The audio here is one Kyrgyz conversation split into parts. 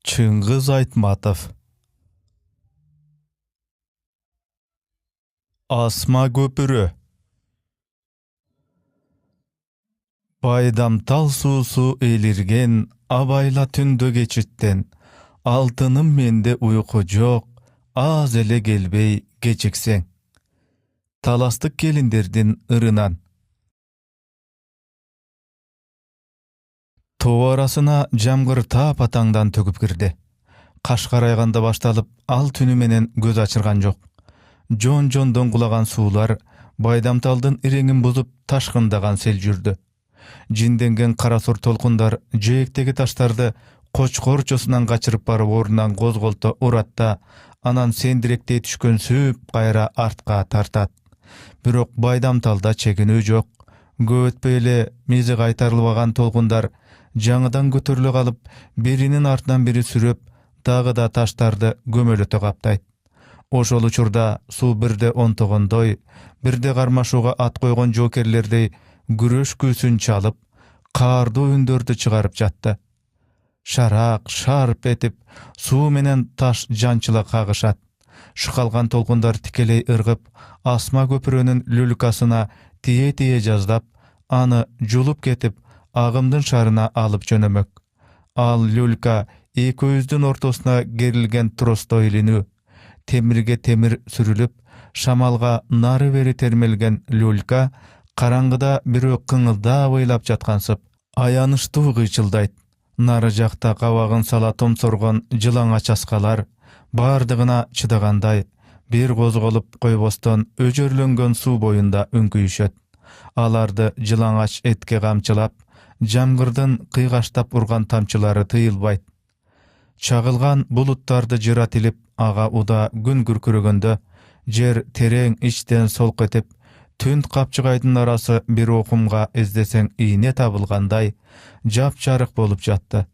Чыңгыз Айтматов. Асма көпүрө. Байдамтал суусу элирген, абайла түндө кечиттен. Алтыным менде уйку жок, аз эле келбей кечиксең. Таластык келиндердин ырынан. Тоо арасына жамгыр таапатаңдан төгүп кирди. Каш карайганда башталып, ал түнү менен көз ачырган жок. Жон-жондон кулаган суулар Байдамталдын иреңин бузуп ташкындаган сел жүрдү. Жинденген кара сур толкундар жээктеги таштарды кочкорчосунан качырып барып орунан козголто урат да, анан сендиректей түшкөн сүйүп кайра артка тартат. Бирок Байдамталда чегинүү жок. Көп өтпөй эле мизи кайтарылбаган толкундар жаңыдан көтөрүлө калып, биринин артынан бири сүрөп, дагы да таштарды көмөлөтө каптайт. Ошол учурда суу бирде онтогондой, бирде кармашууга ат койгон жоокерлердей күрөш күүсүн чалып, каардуу үндөрдү чыгарып жатты. Шарак, шарп этип, суу менен таш жанчыла кагышат. Шыкалган толкундар тикелей ыргып, Асма көпүрөнүн люлькасына тие-тие жаздап, аны жулуп кетип, агымдын шарына алып жөнөмөк. Ал люлька экөөбүздүн ортосуна керилген тростой илинүү. Темирге темир сүрүлүп, шамалга нары бери термелген люлька караңгыда бирөө кыңылдап ыйлап жаткансып, аянычтуу кыйчылдайт. Нары жакта кабагын сала томсоргон жылаңач аскалар бардыгына чыдагандай, бир козголуп койбостон өжөрлөнгөн суу боюнда үңкүйүшөт. Аларды жылаңач этке камчылап, жамгырдын кыйгаштап урган тамчылары тыйылбайт. Чагылган булуттарды жыратилип, ага уда күн күркүрөгөндө, жер терең ичтен солк этип, түн капчыгайдын арасы бир окумга издесең ийне табылгандай жапжарык болуп жатты.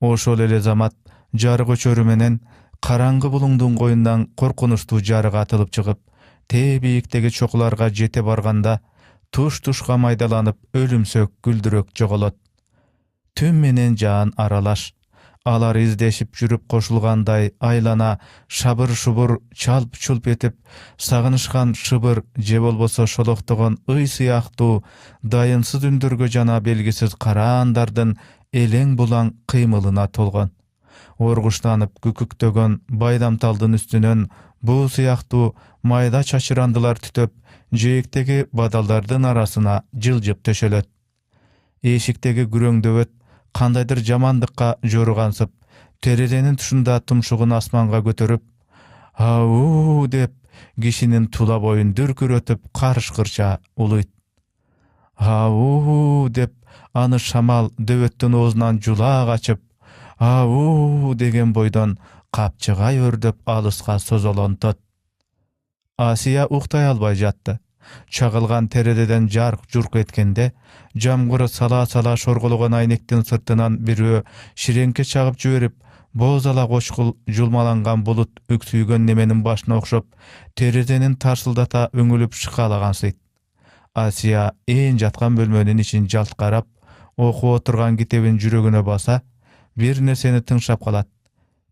Ошол эле замат жарык өчөрү менен караңгы булуңдун коюндан коркунучтуу жарык атылып чыгып, тээ бийиктеги чокуларга жете барганда, туш-тушка майдаланып өлүмсөк гүлдүрөк жоголот. Түн менен жаан аралаш. Алар издешип жүрүп кошулгандай айлана шабыр-шубур чалп-чулп этип, сагынышкан шыбыр же болбосо шолоктогон ый сыяктуу дайынсыз үндөргө жана белгисиз кара андардын элең булаң кыймылына толгон. Оргуштанып күкүктөгөн Байдамталдын үстүнөн буу сыяктуу майда чачырандылар түтөп, жээктеги бадалдардын арасына жылжып төшөлөт. Эшиктеги күрөңдөбөт кандайдыр жамандыкка жоругансып, терезенин тушунда тумшугун асманга көтөрүп, «Ау» деп, кишинин тула боюн дүркүрөтүп карышкырча улуйт. «Ау» деп, аны шамал дөбөттүн оозунан жулаа качып, «Ау» деген бойдон капчыгай өрдөп алыска созолонтот. Асия уктай албай жатты. Чагылган терезеден жарк-журк эткенде, жамгыр сала-сала шоргологон айнектин сыртынан бирөө ширеңке чагып жиберип, боз ала кочкул жулмаланган булут үксүйгөн неменин башына окшоп, терезенин тарсылдата үңүлүп шыкалагансыйт. Асия ээн жаткан бөлмөнүн ичин жалт карап, окуп отурган китебин жүрөгүнө баса, бир нерсени тыңшап калат.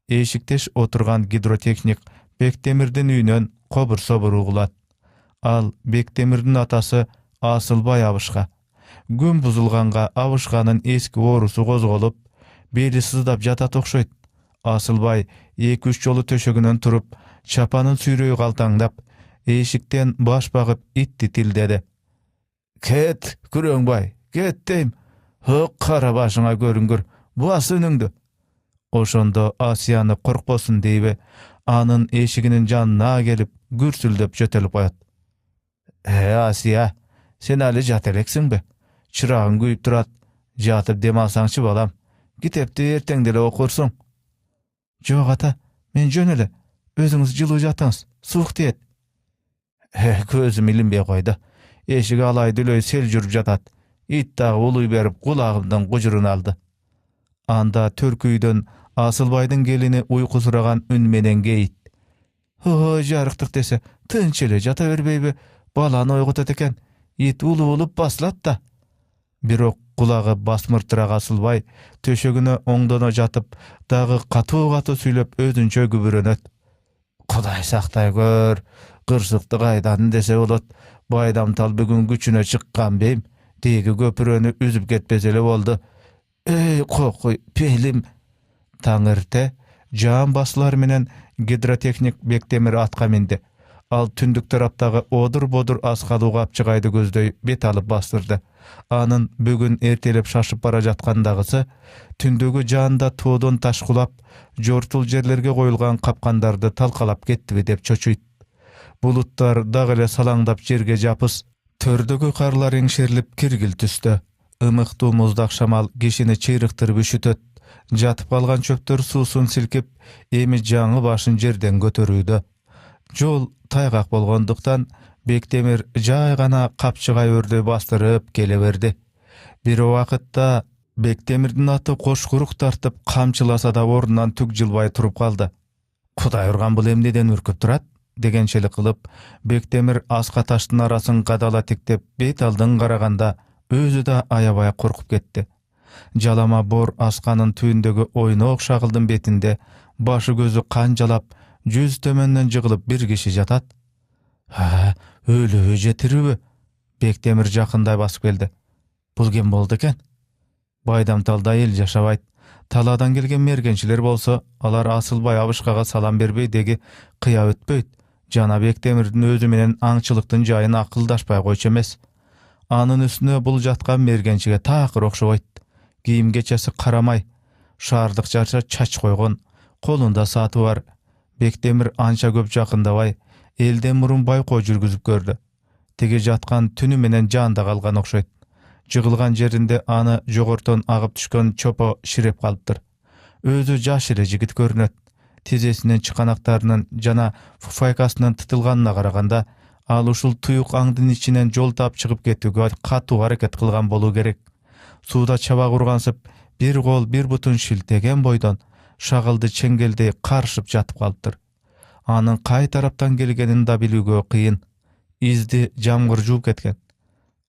Эшиктеш отурган гидротехник Бектемирдин үйүнөн кобур-собур угулат. Ал Бектемирдин атасы Асылбай абышка. Күн бузулганга абышканын эски оорусу козголуп, бели сыздап жатат окшойт. Асылбай 2-3 жолу төшөгүнөн туруп, чапанын сүйрөй калтаңдап, эшиктен баш багып итти тилдеди. «Кет, Күрөңбай, кет дейм. Кара башыңа көрүнгүр, бас үнүңдү». Ошондо Асияны коркпосун дейби, анын эшигинин жанына келип, күрсүлдөп жөтөлүп коет. Асия, сен али жат элексиңби? Чырагың күйүп турат. Жатып дем алсаңчы балам. Китепти эртең деле окурсуң. Жок ата, мен жөн эле. Өзүңүз жылуу жатыңыз, суук тиет. Көзүм илинбей койду. Эшиги алай дүлөй сел жүрүп жатат. Ит дагы улуй берип кулагымдын кужурун алды. Анда төркүйдөн Асылбайдын келини уйку сураган үн менен кейит. Ой, жарыктык десе, тынч эле жата бербейби? Баланы ойготот экен. Ит улуулуп басылат да. Бирок кулагы басмыртыраак асылбай, төшөгүнө оңдоно жатып, дагы катуу сүйлөп өзүнчө күбүрөнөт. Кудай сактай көр, кырсыкты кайдан десе болот. Байдамтал бүгүн күчүнө чыккан бейм, деги көпүрөнү үзүп кетпесе эле болду. Эй, кокуй, пелим. Таң эрте жаан басылар менен гидротехник Бектемир атка минди. Ал түндүк тараптагы одур-бодур аскалуу капчыгайды көздөй бет алып бастырды. Анын бүгүн эртелеп шашып бара жаткандагысы түндөгү жаанда тоодон ташкулап, жортул жерлерге коюлган капкандарды талкалап кеттиби деп чочуйт. Булуттар дагы эле салаңдап жерге жапыс, төрдөгү карлар эңшерилип киргил түстө. Ымыктуу муздак шамал кишини чыйрыктырып үшүтөт. Жатып калган чөптөр суусун силкип, эми жаңы башын жерден көтөрүүдө. Жол тайгак болгондуктан Бектемир жай гана капчыгай өрдөй бастырып келе берди. Бир убакытта Бектемирдин аты кошкурук тартып камчыласа да ордунан түк жылбай туруп калды. Кудай урган бул эмнеден үркүп турат? Дегенчелик кылып, Бектемир аска таштын арасын кадала тиктеп, бет алдын караганда өзү да аябай коркуп кетти. Жалама бор асканын түбүндөгү ойнок шагылдын бетинде башы көзү канжалап, жүз төмөндөн жыгылып бир киши жатат. Өлүбү же тирүүбү? Бектемир жакындай басып келди. Бул ким болду экен? Байдамталда эл жашабайт. Талаадан келген мергенчилер болсо, алар Асылбай абышкага салам бербей деги кыя өтпөйт. Жана Бектемирдин өзү менен аңчылыктын жайын акылдашпай койчу эмес. Анын үстүнө бул жаткан мергенчиге такыр окшобойт. Кийим кечеси карамай, шаардык жарча чач койгон, колунда сааты бар. Бектемир анча көп жакындабай, элден мурун байкоо жүргүзүп көрдү. Теги жаткан түнү менен жаанда калган окшойт. Жыгылган жеринде аны жогортон агып түшкөн чопо ширеп калыптыр. Өзү жаш эле жигит көрүнөт. Тизесинин чыканактарынын жана фуфайкасынын тытылганына караганда, ал ушул туюк аңдын ичинен жол таап чыгып кетүүгө катуу аракет кылган болуу керек. Сууда чабак ургансып, бир кол бир бутун шилтеген бойдон шагылды чеңгелдей карышып жатып калыптыр. Анын кай тараптан келгенин да билүүгө кыйын. Изди жамгыр жууп кеткен.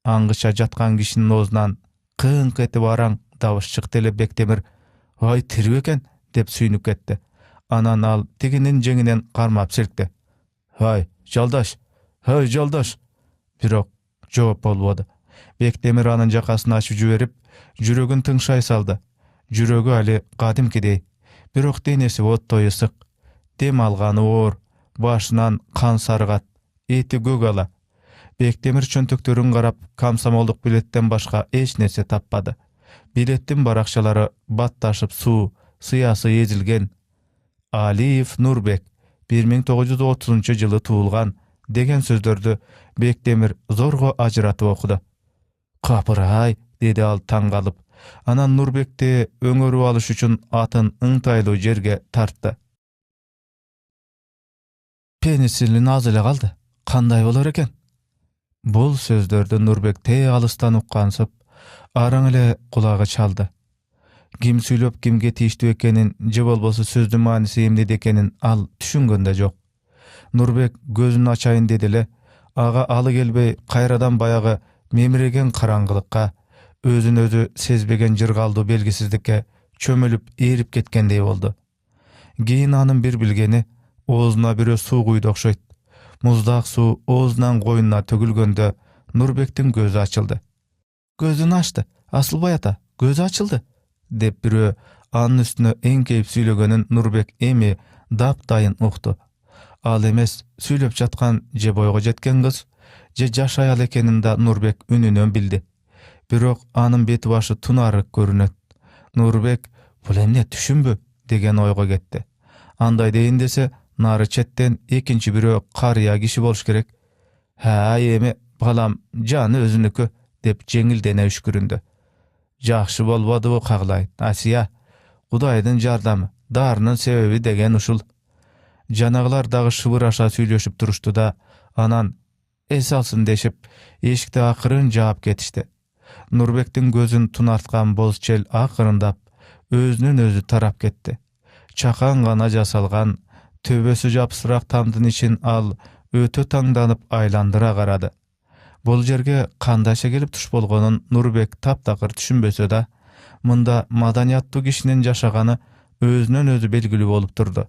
Аңгыча жаткан кишинин оозунан кыңк этип араң дабыш чыкты эле. Бектемир "Ой, тирүү экен" деп сүйүнүп кетти. Анан ал тигинин жеңинен кармап силкти. "Ой, жолдош! Ой, жолдош!" Бирок жооп болбоду. Бектемир анын жакасын ачып жиберип, жүрөгүн тыңшай салды. Жүрөгү али кадимкидей, бирок денеси оттой ысык. Дем алганы оор, башынан кан сарыгат, эти көк ала. Бектемир чөнтөктөрүн карап, комсомолдук билеттен башка эч нерсе таппады. Билеттин баракчалары батташып суу, сыясы эзилген. Алиев Нурбек, 1930-жылы туулган деген сөздөрдү Бектемир зорго ажыратып окуду. "Капырай", деди ал таң калып. Анан Нурбекти өңөрүп алыш үчүн атын ыңтайлуу жерге тартты. "Пенициллин аз эле калды. Кандай болор экен?" Бул сөздөрдү Нурбек тээ алыстан уккансып, араң эле кулагы чалды. Ким сүйлөп кимге тийиштүү экенин, же болбосо сөздүн мааниси эмнеде экенин ал түшүнгөн да жок. Нурбек көзүн ачайын деди эле, ага алы келбей кайрадан баягы мемиреген караңгылыкка, өзүн өзү сезбеген жыргалдуу белгисиздикке чөмүлүп ээрип кеткендей болду. Кийин анын бир билгени, оозуна бирөө суу куйду окшойт. Муздак суу оозунан койнуна төгүлгөндө Нурбектин көзү ачылды. "Көзүн ачты, Асылбай ата, көзү ачылды" деп бирөө анын үстүнө эңкейип сүйлөгөнүн Нурбек эми дап-дайын укту. Ал эмес сүйлөп жаткан же бойго жеткен кыз, же жаш аял экенин да Нурбек үнүнөн билди. Бирок анын бети башы тунарык көрүнөт. Нурбек "Бул эмне, түшүмбү?" деген ойго кетти. Андай дейин десе, нары четтен экинчи бирөө карыя киши болуш керек. Эми балам, жаны өзүнүкү" деп жеңилдене үшкүрүндү. "Жакшы болбодубу Кагылай, Асия? Кудайдын жардамы, дарынын себеби деген ушул." Жанагылар дагы шыбыраша сүйлөшүп турушту да, анан эс алсын дешип, эшикти акырын жаап кетишти. Нурбектин көзүн тунарткан боз чел акырындап өзүнөн өзү тарап кетти. Чакан гана жасалган төбөсү жапсыраак тамдын ичин ал өтө таңданып айландыра карады. Бул жерге кандайча келип туш болгонун Нурбек таптакыр түшүнбөсө да, мында маданияттуу кишинин жашаганы өзүнөн өзү белгилүү болуп турду.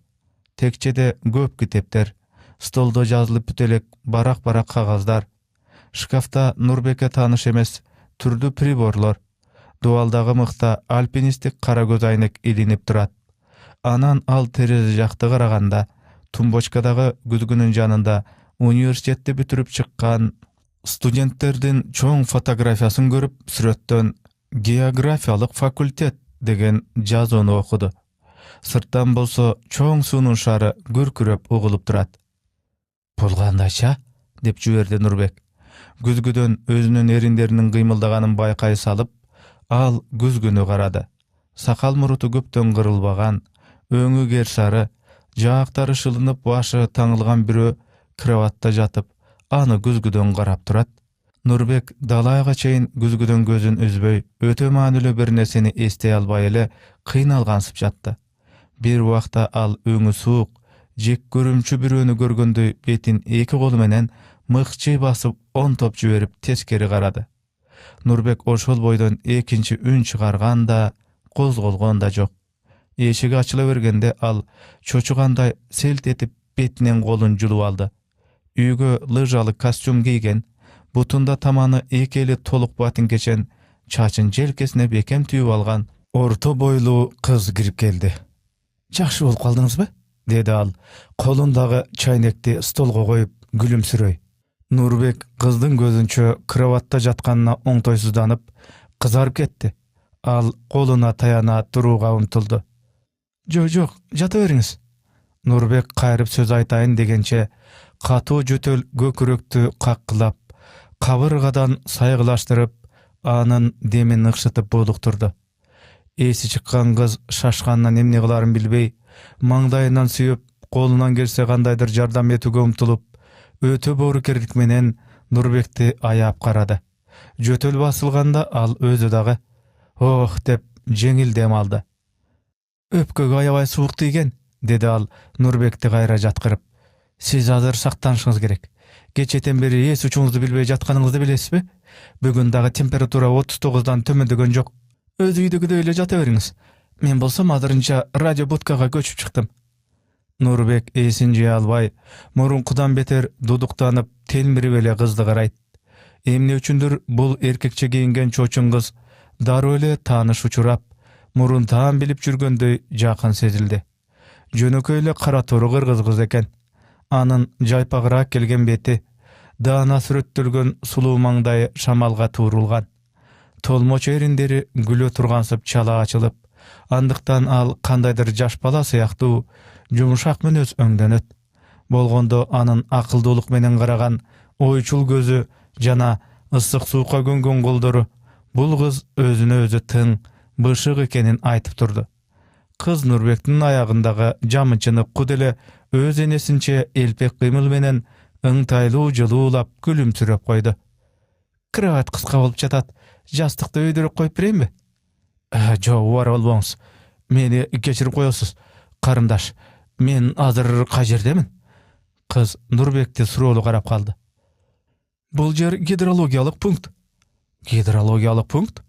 Текчеде көп китептер, столдо жазылып бүт элек барак-барак кагаздар, шкафта Нурбекке тааныш эмес түрдүү приборлор, дубалдагы мыкта альпинисттик кара көз айнек илинип турат. Анан ал терезе жакты караганда, тумбочкадагы күзгүнүн жанында университетти бүтүрүп чыккан студенттердин чоң фотографиясын көрүп, сүрөттөн географиялык факультет деген жазууну окуду. Сырттан болсо чоң суунун шары күркүрөп угулуп турат. Бул кандайча? Деп жиберди Нурбек. Күзгүдөн өзүнүн эриндеринин кыймылдаганын байкай салып, ал күзгүнү карады. Сакал муруту көптөн кырылбаган, өңү кер сары, жаактары шылынып башы таңылган бирөө кроватта жатып, аны күзгүдөн карап турат. Нурбек далайга чейин күзгүдөн көзүн үзбөй, өтө маанилүү бир нерсени эстей албай эле кыйналгансып жатты. Бир убакта ал өңү суук, жек көрүмчү бирөөнү көргөндөй бетин эки колу менен мыкчый басып онтоп жиберип тескери карады. Нурбек ошол бойдон экинчи үн чыгарган да, козголгон да жок. Эшиги ачыла бергенде ал чочугандай селт этип бетинен колун жулуп алды. Үйгө лыжалы костюм кийген, бутунда таманы эки эли толук батиңкечен, чачын желкесине бекем түйүп алган орто бойлуу кыз кирип келди. «Жакшы болуп калдыңызбы?» деди ал, колундагы чайнекти столго коюп күлүмсүрөй. Нурбек кыздын көзүнчө кроватта жатканына оңтойсузданып, кызарып кетти. Ал колуна таяна турууга умтулду. Жок, жата бериңиз. Нурбек кайрып сөз айтайын дегенче, катуу жөтөл көкүрөктү каккылап, кабыргадан сайгылаштырып, анын демин ыкшытып булуктурду. Эси чыккан кыз шашканынан эмне кыларын билбей, маңдайынан сүйөп, колунан келсе кандайдыр жардам этүүгө умтулуп, өтө боорукерлик менен Нурбекти аяап карады. Жөтөл басылганда ал өзү дагы «Ох» деп жеңил дем алды. «Өпкөгө аябай суук тийген», деди ал Нурбекти кайра жаткырып. «Сиз азыр сактанышыңыз керек. Кечетен бери эс учуңузду билбей жатканыңызды билесизби? Бүгүн дагы температура 39дан төмөндөгөн жок. Өз үйдөгүдөй эле жата бериңиз. Мен болсом азырынча радиобудкага көчүп чыктым». Нурбек эсин жыя албай, мурункудан бетер дудуктанып, телмирип эле кызды карайт. Эмне үчүндүр бул эркекче кийинген чочун кыз дароо эле тааныш учурап, мурунтан билип жүргөндөй жакын сезилди. Жөнөкөй эле кара тору кыргыз кыз экен. Анын жайпагыраак келген бети, даана сүрөттөлгөн сулуу маңдайы шамалга туурулган. Толмоч эриндери күлө тургансып чала ачылып, андыктан ал кандайдыр жаш бала сыяктуу жумшак мүнөз өңдөнөт. Болгондо анын акылдуулук менен караган ойчул көзү жана ысык суукка көнгөн колдору бул кыз өзүнө өзү тың, бышык экенин айтып турду. Кыз Нурбектин аягындагы жамычыны куд эле өз энесинче элпек кыймыл менен ыңтайлуу жылуулап күлүмсүрөп койду. «Кровать кыска болуп жатат. Жастыкты өйдөрөк коюп берейинби?» «Жок, убара болбоңуз. Мени кечирип коесуз, карындаш. Мен азыр кай жердемин?» Кыз Нурбекти суроолуу карап калды. «Бул жер гидрологиялык пункт». «Гидрологиялык пункт?»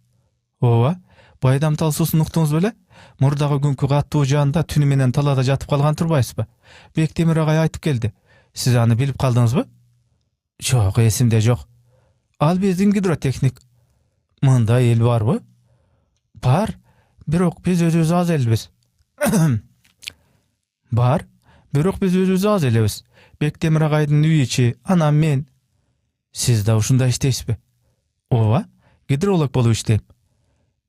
«Ооба, Байдамтал суусун уктуңуз беле? Мурдагы күнкү каттуу жаанда түнү менен талаада жатып калган турбайсызбы? Бектемир агай айтып келди. Сиз аны билип калдыңызбы?» «Жок, эсимде жок». «Ал биздин гидротехник». «Мындай эл барбы?» «Бар, бирок биз өзүбүз аз элбиз». «Бар, бирок биз өзүбүз аз элебиз. Бектемир агайдын үй ичи, анан мен». «Сиз да ушунда иштейсизби?» «Ооба, гидролог болуп иштейм».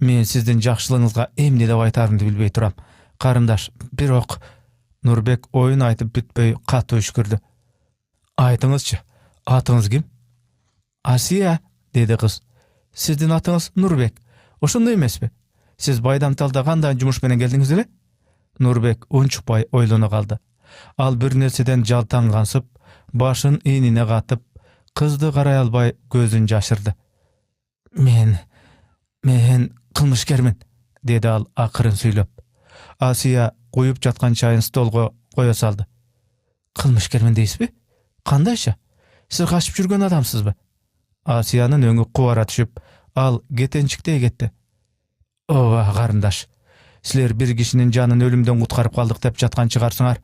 «Мен сиздин жакшылыгыңызга эмне деп айтарымды билбей турам, карындаш, бирок...» Нурбек оюн айтып бүтпөй катуу үшкүрдү. «Айтыңызчы, атыңыз ким?» «Асия», деди кыз. «Сиздин атыңыз Нурбек, ошондой эмеспи? Сиз Байдамталда кандай жумуш менен келдиңиз эле?» Нурбек унчукпай ойлоно калды. Ал бир нерседен жалтангансып, башын ийнине катып, кызды карай албай көзүн жашырды. Мен кылмышкермин», деди ал акырын сүйлөп. Асия куюп жаткан чайын столго кое салды. «Кылмышкермин дейсизби? Кандайча? Сиз качып жүргөн адамсызбы?» Asiyanın öňü kubara düşüp, al getençiktey getdi. Owa garyndaş, sizler bir kişinin janyn ölümden gutkaryp kaldyk dep jatgan çıgarsyňar.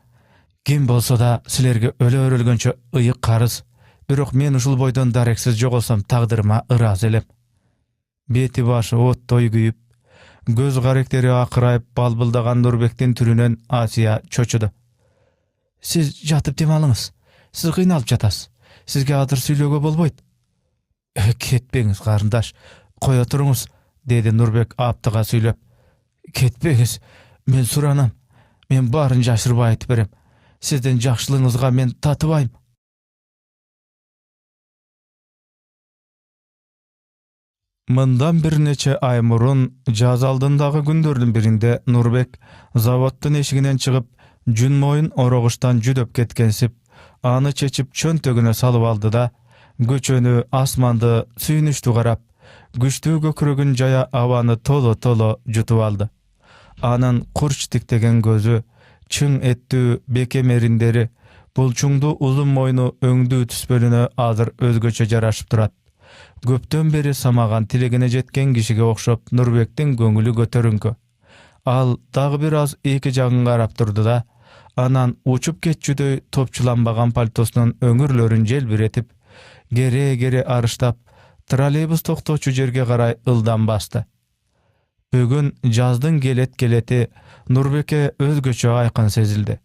Kim bolsa da sizlerge öle-ölgönçe ıyık karız. Birok men uşul boydan dareksiz jogolsam tagdyryma ırazy elem. Beti başı ottoy güýüp, göz garakteri akırayıp balbıldagan Nurbektin türünen Asiya çoçudu. Siz jatyp dem alyňyz. Siz gıynalyp jatasy. Sizge adyr süýlege bolboýt. Ketpeňiz garyndaş, koýa turuňyz, dedi Nurbek aptyga süýlep. Ketpeňiz, men suranam. Men barynja aşyrp aýtyp berem. Sizden jakşylygyňyzga men tatybaým. Mından bir neçe ay murun jaz aldyndagy gündördiň birinde Nurbek zawoddan eşiginen çygyp jün moyun oroguşdan jüdöp ketkensip, any çeçip çöntögüne salyp aldy da göçönü, asmandy süýnüşdi garap, güçlü gökregin jaya awany tolo jutup aldy. Anın kurç tiktegen gözü, çyň etdi bekem erinderi, bulçuňdy uzun moynu öňdü tüspelüne azyr özgöçe jaraşyp durat. Göpten beri samagan tilegine jetken kişige okşop Nurbektin göňüli götörünkü. Al dagy biraz iki jagyna garap durdy da, anan uçup ketjüdöy topçulanbagan paltosunun öňürlerin jelbiretip, gere arıştap, trolleybus toktoçu jerge garay ıldan bastı. Bugün jazdyň geleti Nurbeke özgöçe aýkyn sezildi.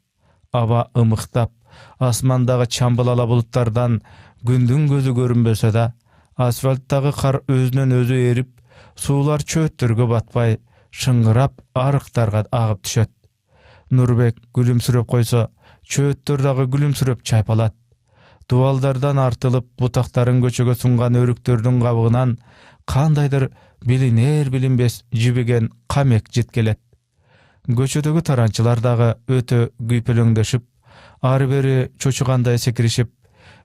Aba ymyktap, asmandagy çambılala bulutlardan gündüň gözü görünbese da, asfaltdagy kar özünden özü erip, suwlar çööttürge batpay, şıngırap arıktarga agyp düşet. Nurbek gülümsürep koysa, çööttürdagi gülümsürep çaypalat. Duvaldardan artılıp butakların göçöge sungan örüktörдүн gabygynan kandaydyr biliner bilinbes jibigen kamek jetkelet. Göçödögi tarançylar dagı ötö güýpelöňdeşip, ary beri çoçuganday sekirişip,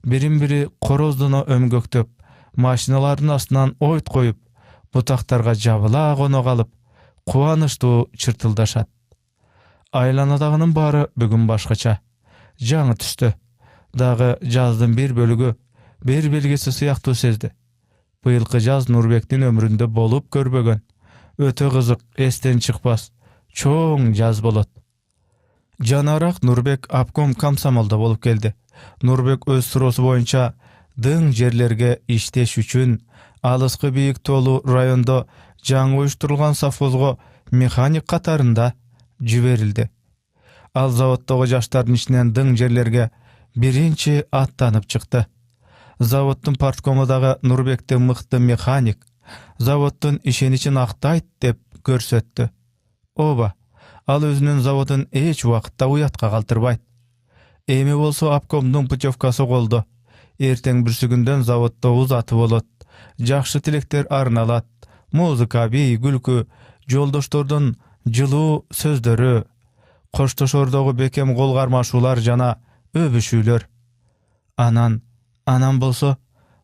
birin-biri korozduny ömgöktöp, maşinalaryň astynan oýt koýup, butaktarga jabıla gona galyp, kuwanyşdy çyrtyldaşat. Aylanadagynyň bary bugün başgaça. Jaňy düşdi. Dagy jazdyň bir bölügi, bir belgisi syýakty sezdi. Bu ýylky jaz Nurbektin ömründe bolup görbegen, öte gyzyk, esten çykbas, çoň jaz bolat. Janarak Nurbek apkom komsomolda bolup geldi. Nurbek öz surosy boýunça dyň jerlerge işteş üçin alysky biýik tolu raýonda jaň oýuşturulgan safozgo mehanik katarynda jiberildi. Al zawoddagy jaşlaryň içinden dyň jerlerge birinci attanyp çykdy. Zawoddyň partkomodagy Nurbekde mykty mehanik, zawoddyň işini için aktaýt dep görsötdi. Oba, al özünün zawodyn hiç wagtda uýatga galtyrbaýt. Emi bolsa apkomdyň putyovkasy golda. Erteň birsi günden zawodda uzaty bolat. Jakşy tilekler arnalat. Muzika, biý, gülkü, joldoşlardan jyly sözleri, koştoşordagy bekem gol garmaşular jana öbüşüler. Anan bolsa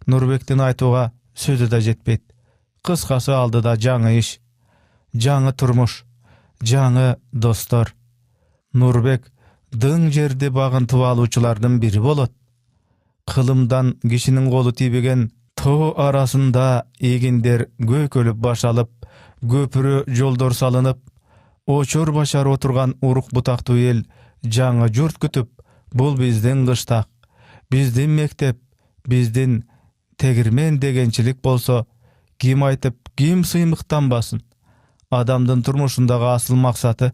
Nurbektin aýtuga sözü da jetpet. Kıskası aldı da jaňy iş, jaňy turmuş, jaňy dostlar. Nurbek dyň jerde bagyntyp alúçylardan biri bolat. Kılımdan kişinin golu tibegen to arasında eginder gökölüp başalıp, göpürü joldor salınıp, oçur başar oturgan uruk butakty el jaňy jurt kütüp, bul bizden kıştak, bizden mektep, bizden tegirmen degençilik bolsa, kim aýtyp, kim sıymyktan basın. Adamdın turmuşundagy asyl maksаты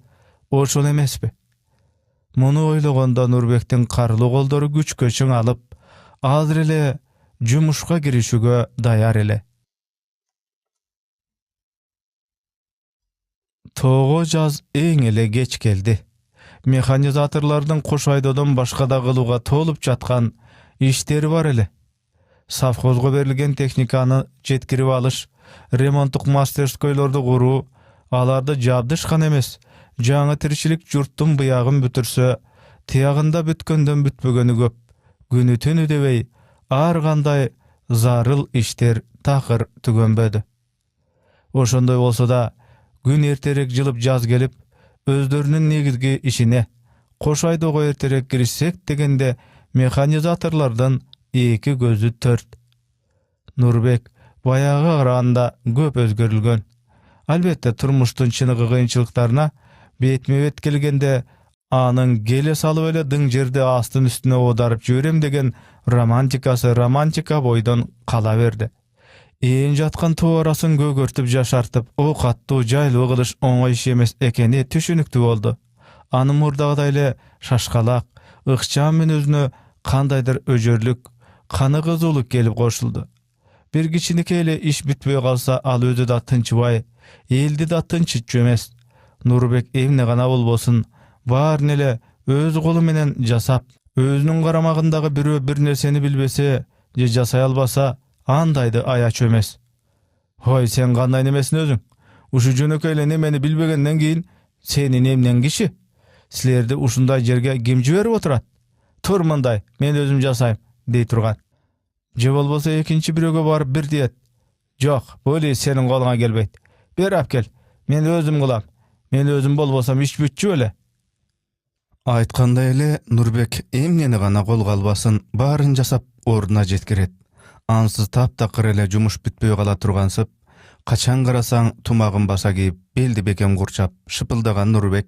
oşol emespi? Muny oýlaganda Nurbektin karly goldory güçke çyň alyp, azır ele jumuşga girişige daýar ele. Togo jaz eň ele geç geldi. Mehanizatorlardyň koşaýdadan başga da gyluga tolup jatgan işleri var ele. Safhozga berilgen teknikany jetkirip alyş, remontuk masterskoýlарды guru, alarda jabdyşgan emes, jaňy tirçilik jurtdyň buyagyn bütürse, tiýagynda bütkenden bütbegeni köp. Günü tünü debey, ar ganday zaryl işler tahyr tügenbedi. Oşondoy bolsa da, gün erterek jylyp jaz gelip, özlerinin negizgi işine, koşaýdaga erterek girişsek degende mehanizatorlardan iki gözü tört. Nurbek bayağı qaraganda köp özgörülgön. Albatta turmuştun çыныгы kıyınçılıklarına betme-bet kelgende anın gele salıp ele dıң jerde astın üstüne odarıp jörem degen romantika boydan kala berdi. Eň jatkan towarasyn gögörtüp jaşartyp, o katty jaýly kılıç oňa iş emes ekeni tüşünükdi boldu. Any murdagdaýly şaşkalak, ykçam men özüne kandaýdyr öjörlük, kany gyzuluk gelip goşuldy. Bir kiçinekele iş bitbey kalsa al özü da tınçybay, eldi da tınçytjy emes. Nurbek emne gana bolbosun, bar nele öz golu menen jasap, özünün garamagyndagy bir nerseni bilbese, je jasaý albasa, andaydy aya çömes. Hoy sen kanday nemesin özüň? Uşu jönökeyle nemeni bilbegenden keyin seni nemden kişi. Sizlerde uşunday jerge kim jiberip oturat? Tur mınday, men özüm jasaýym, dey turgan. Je bolbosa ekinci biröge barıp bir diýet. Jok, böli senin goluna gelbeyt. Berap gel, men özüm kılam. Men özüm bolbosam iş bütçü öle. Aytkanday ele Nurbek emneni gana golga albasyn baryn jasap oruna jetkeret. Ansız taptakır ele jumuş bitpey kala turgansyp, kaçan garasaň tumagyn basa giyip, beldi bekem gurçap, şıpıldagan Nurbek,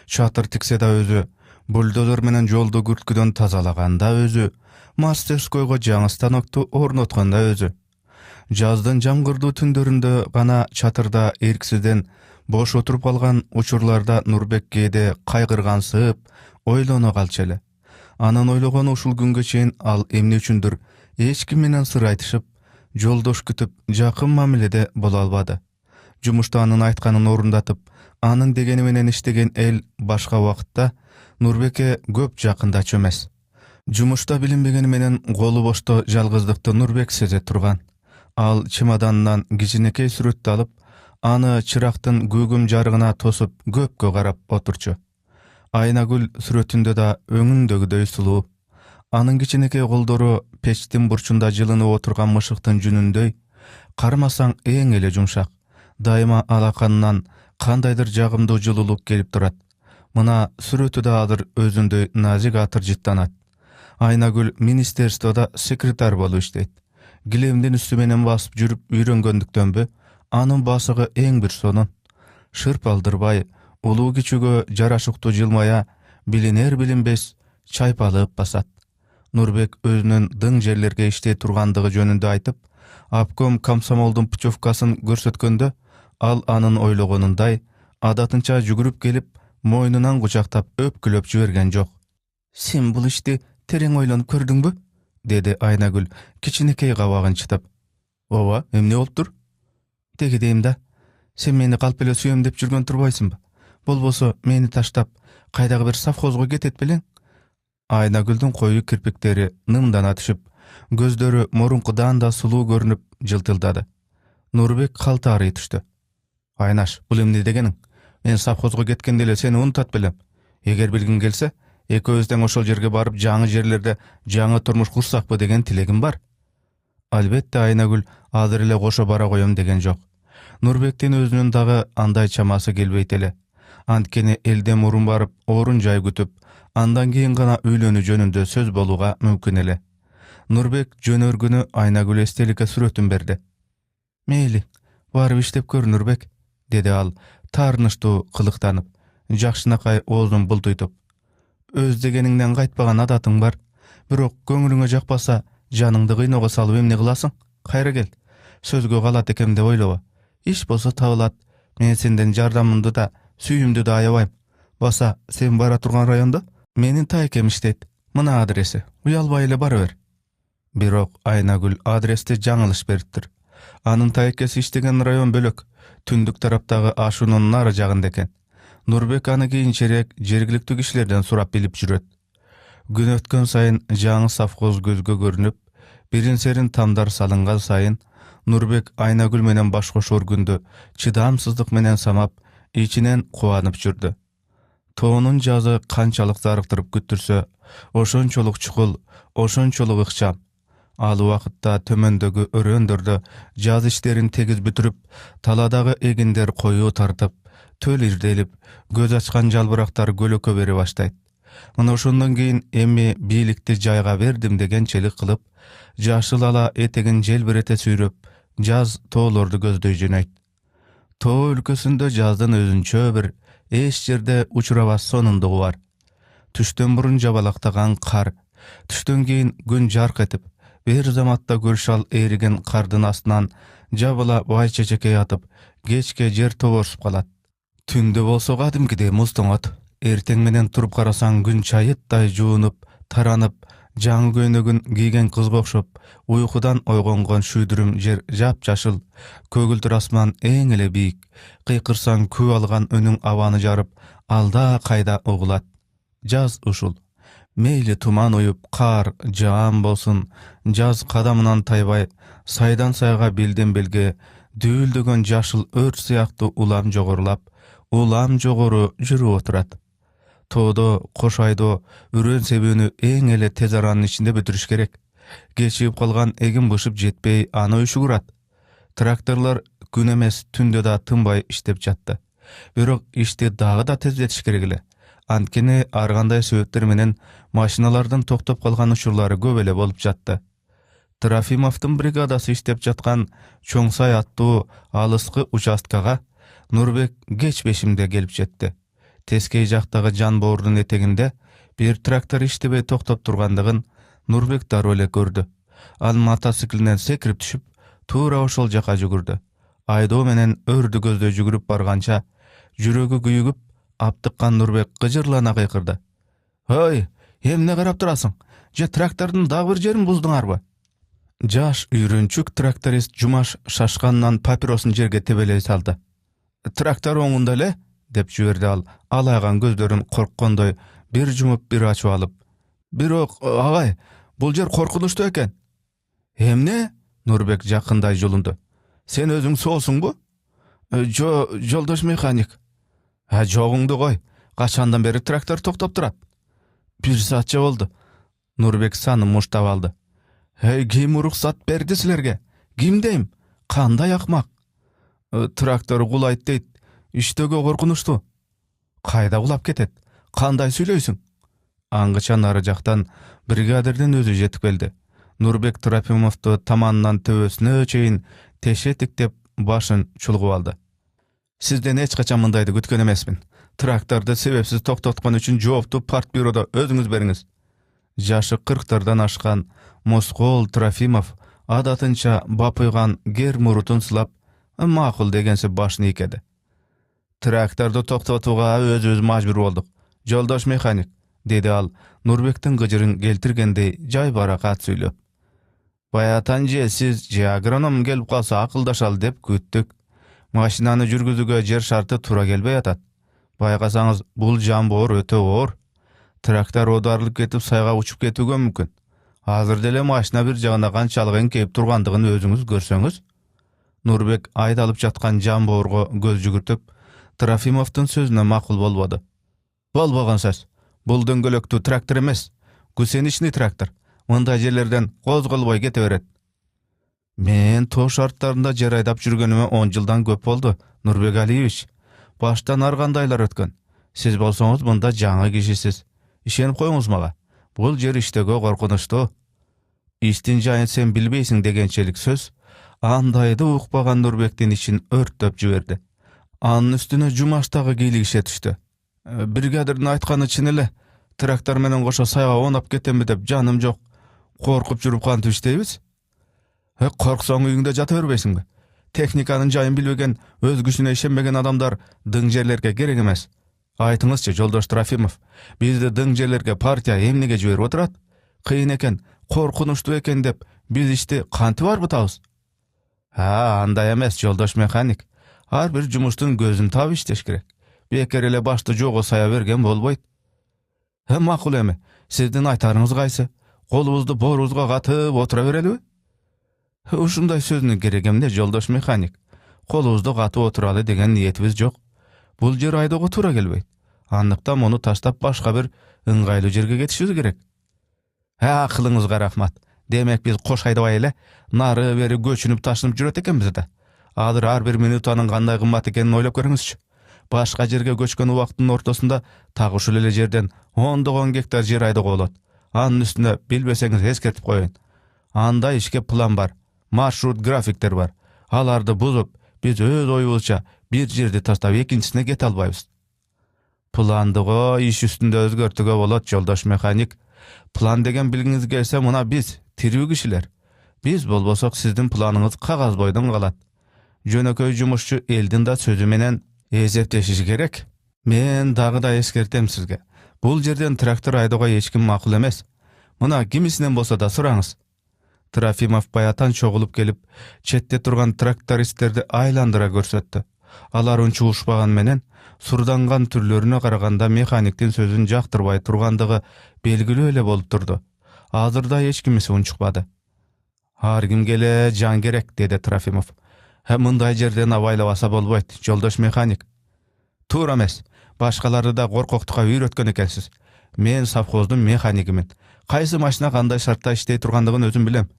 çatır tikse da özü, buldozer menen joldu gürtküden tazalaganda özü, masterskoyga jaňy stanoktu ornatkanda özü. Jazdyn jamgyrdy tündöründe gana çatırda erksizden boş oturup kalgan uçurlarda Nurbek kede kaygırgansyp, oylana kalçele. Anan oylogan uşul günge çeyin al emne üçündür, hiç kim menen sır aytyşyp, joldoş kütüp, jakyn mamilede bola albady. Jumuşda anın aytkanyn orundatyp, anın degeni menen iştegen el başka wagtda Nurbek'e köp jakynda çömes. Jumuşda bilinbegeni menen golu boşta jalgyzdykdy Nurbek seze turgan. Al çimadandan kiçinekey süretdi alıp, anı çıraktın gögüm jarıgına tosup köpkö garap oturçu. Aynagül süretünde da öňündegidey sulu. Anın kiçinekey goldoru peçtin burçunda jylynyp oturgan myşyktyn jünündey, karmasaň eň ele jumşak. Daima alakandan kandaýdyr jagymdy jyluluk gelip durat. Mına süretü de adır özünde nazik atır jittanat. Aynagül ministerstoda sekretar bolup işleyt. Gilemden üstümenen basıp jürüp ýöreňgendikdenbe, anın basygy eň bir sonun. Şırp aldırbay, ulu kiçüge jaraşykdy jylmaya, biliner bilinbes, çaypalyp basat. Nurbek özünün dıň jerlerge işte turgandygy jönünde aytyp, apkom komsomoldun puçovkasyn görsetkende, al anın oylogonunday, adatynça jügürüp gelip, moýnundan guçaktap öpkülöp jibergen jok. Sen bul işti tereň oýlanyp kördüňbü? Dedi Aynagül kiçinekey gawagyn çıtıp. Owa, emne bolupdyr? Degi deyim da, sen meni kalp ele süýem dep jürgen turbaýsynby? Bolbosa meni taştap, kaýdagy bir safhozga getet bilen? Aynagülden koyu kirpikleri nımdana düşüp, gözleri morunkudan da sulu görünüp jıltıldadı. Nurbek kaltary düştü. Aynaş, bul emne degenin? Men safhozga getkendele seni unutat bilem. Eger bilgin gelse, ekөөbüzden oşol jerge barıp jaňy jerlerde jaňy turmuş kursakpy degen tilegim bar. Albette Aynagül azyr ele goşa bara goýam degen jok. Nurbekden özünün dagy anday çamasy gelbeyt ele. Antkeni elde murun barıp orun jaý kütüp, andan keyin gana öýleni jönünde söz boluga mümkin ele. Nurbek jönörgünü Aynagül estelike süretün berdi. Meyli, barıp işlep gör Nurbek, dedi al, tarnyşdy kılıktanyp, jakşynakay ozun bulduýdup. Öz degeninden gaýtpagan adatyň bar, birok göňülüňe jakbasa, janyňdy gynoga salyp emne gylasyň? Haýra gel, sözgö galat ekem dep oýlaba. İş bolsa tabylat, men senden jardamymdy da, süýümdi da aýabaýym. Basa, sen bara turgan raýonda? Menin taýkem işlet, mına adresi, uýalbaý ele baraber. Birok Aynagül adresde jaňylyş beripdir. Anın taýkesi işlegen raýon bölök, tündük tarapdagy aşunun nary jagynda eken. Nurbek anı keyinçerek jergilikli kişilerden surap bilip jüret. Gün ötken sayın jaňy safgoz gözgö görünüp, birin serin tamdar salıngan sayın, Nurbek Aynagül menen baş goşor gündü, çydamsızlyk menen samap, içinen kuwanyp jürdi. Toğunun jazı kançalyk zarykdyryp güttürse, oşonçoluk çukul, oşonçoluk ykçam. Al wagtda tömendegi örendürde jaz işlerin tegiz bütürüp, taladagy eginler koyu tartyp, töl irdelip, göz açkan jalbyraktar gölökö beri başlaýt. Мына ошондон кийин эми бийликти жайга бердим дегенчелик кылып, жашыл ала этегин желбирете сүйрөп, жаз тоолорду көздөй жөнөйт. Тоо өлкөсүндө жаздын өзүнчө бир эч жерде учурабас сонундугу бар. Түштөн мурун жабалактаган кар, түштөн кийин күн жарк этип, бир заматта гүлшал эриген кардын астынан жабыла бай чечекей атып, кечке жер тоборсуп калат. Түндө болсо кадимкидей муз тоңот. Эртең менен туруп карасаң күн чайыттай жуунуп, таранып, жаңы көйнөгүн кийген кызга окшоп, уйкудан ойгонгон шүйдүрүм жер жапжашыл, көгүлтүр асман эң эле бийик, кыйкырсаң күү алган үнүң абаны жарып, алда кайда угулат. Жаз ушул. Мейли туман уюп, кар, жаам болсун, жаз кадамынан тайбай, сайдан сайга белден белге дүүлдөгөн жашыл өрт сыяктуу улам жогорулап, улам жогору жүрүп отурат. Тоодо, кош айдоо, үрөн себүүнү эң эле тез аранын ичинде бүтүрүш керек. Кечигип калган эгин бышып жетпей, аны үшүгүрат. Тракторлор күн эмес, түндө да тынбай иштеп жатты. Бирок ишти дагы да тездетиш керек эле. Анткени ар кандай себептер менен машиналардын токтоп калган учурлары көп эле болуп жатты. Трофимовдун бригадасы иштеп жаткан Чоңсай аттуу алыскы участкага Нурбек кеч бешимде келип жетти. Тескей жактагы жан боордун этегинде бир трактор иштебей токтоп тургандыгын Нурбек дароо эле көрдү. Ал мотоциклинен секирип түшүп, туура ошол жака жүгүрдү. Айдоо менен өрдү көздөй жүгүрүп барганча, жүрөгү күйүгүп, аптыккан Нурбек кыжырлана кыйкырды. «Ой, эмне карап турасың? Же трактордун дагы бир жерин буздуңарбы?» Жаш үйрөнчүк тракторист Жумаш шашканынан папиросун жерге тебелей салды. «Трактор оңунда эле?» деп жиберди ал, алайган көздөрүн корккондой бир жумуп бир ачып алып. «Бирок, агай, бул жер коркунучтуу экен». «Эмне?» Нурбек жакындай жулунду. «Сен өзүң соосуңбу?» Жолдош механик». Жогуңду кой. Качандан бери трактор токтоп турат? «1 саатча болду». Нурбек санын муштап алды. Ким уруксат берди силерге? Ким дейм? Кандай акмак? Трактор кулайт дейт. Иштөөгө коркунучтуу. Кайда кулап кетет? Кандай сүйлөйсүң? Аңгыча нары жактан бригадирдин өзү жетип келди. Нурбек Трофимовду таманынан төбөсүнө чейин теше тиктеп башын чулгуп алды. Сизден эч качан мындайды күткөн эмесмин. Тракторду себепсиз токтоткон үчүн жоопту партбюродо өзүңүз бериңиз. Жашы 40-тардан ашкан Москол Трофимов адатынча бапыйган гер мурутун сылап, макул дегенсе башын ийкеди. Тракторду токтотууга өзүбүз мажбур болдук. Жолдош механик, деди ал, Нурбектин кыжырын келтиргендей жай баракат сүйлөп. Баятан же сиз же агроном келип калса акылдашалы деп күттүк. Машинаны жүргүзүүгө жер шарты туура келбей атат. Байкасаңыз, бул жамбоор өтө оор. Трактор оодарылып кетип сайга учуп кетүүгө мүмкүн. Азыр деле машина бир жагына канчалык кейип тургандыгын өзүңүз көрсөңүз. Нурбек айдалып жаткан жамбоорго көз жүгүртүп, Трофимовдун сөзүнө макул болбоду. Болбогон сөз. Бул дөңгөлөктүү трактор эмес, гусеничный трактор. Мындай жерлерден козголбой кете берет. Мен тоо шарттарында жер айдап жүргөнүмө 10 жылдан көп болду, Нурбек Алиевич. Баштан ар кандайлар өткөн. Сиз болсоңуз мында жаңы кишисиз. Ишенип коюңуз мага. Бул жер иштөөгө коркунучтуу. Иштин жайын сен билбейсиң дегенчелик сөз андайды укпаган Нурбектин ичин өрттөп жиберди. Анын үстүнө Жумаштагы кийлигише түштү. Бригадирдин айтканы чын эле. Трактор менен кошо сайга оонап кетемби деп жаным жок. Коркуп жүрүп кантип иштейбиз? Корксоң үйүңдө жата бербейсиңби? Техниканын жайын билбеген, өз күчүнө ишенбеген адамдар дың жерлерге керек эмес. Айтыңызчы, жолдош Трофимов, бизди дың жерлерге партия эмнеге жиберип отурат? Кыйын экен, коркунучтуу экен деп биз ишти кантип арбытабыз? Андай эмес, жолдош механик. Ар бир жумуштун көзүн таап иштеш керек. Бекер эле башты жого сая берген болбойт. Макул эми, сиздин айтарыңыз кайсы? Колубузду боорубузга катып отура берелиби? Ушундай сөздүн кереги эмне, жолдош механик? Колубузду катып отуралы деген ниетибиз жок. Бул жер айдоого туура келбейт. Андыктан муну таштап башка бир ыңгайлуу жерге кетишибиз керек. Акылыңызга рахмат. Демек биз кош айдабай эле нары бери көчүнүп ташынып жүрөт экенбиз да. Азыр ар бир минутанын кандай кымбат экенин ойлоп көрүңүзчү. Башка жерге көчкөн убактын ортосунда так ушул эле жерден 10 гектар жер айдоого болот. Анын үстүнө билбесеңиз эскертип коеюн. Андай ишке план бар, маршрут, графиктер бар. Аларды бузуп, биз өз оюбузча бир жерди таштап экинчисине кете албайбыз. Планды иш үстүндө өзгөртүүгө болот, жолдош механик. План деген билгиңиз келсе, мына биз тирүү кишилер. Биз болбосок сиздин планыңыз кагаз бойдон калат. Жөнөкөй жумушчу элдин да сөзү менен эсептешиши керек. Мен дагы да эскертем сизге. Бул жерден трактор айдоого эч ким макул эмес. Мына кимисинен болсо да сураңыз. Трофимов баятан чогулуп келип, четте турган трактористтерди айландыра көрсөттү. Алар унча ушпаган менен, сурданган түрлөрүнө караганда механиктин сөзүн жактырбай тургандыгы белгилүү эле болуп турду. Азырда эч кимиси унчукпады. Ар кимге эле жан керек, деди Трофимов. Мындай жерден абайлабаса болбойт, жолдош механик. Туура эмес. Башкаларды да коркоктукка үйрөткөн экенсиз. Мен совхоздун механикимин. Кайсы машина кандай шартта иштей тургандыгын өзүм билем.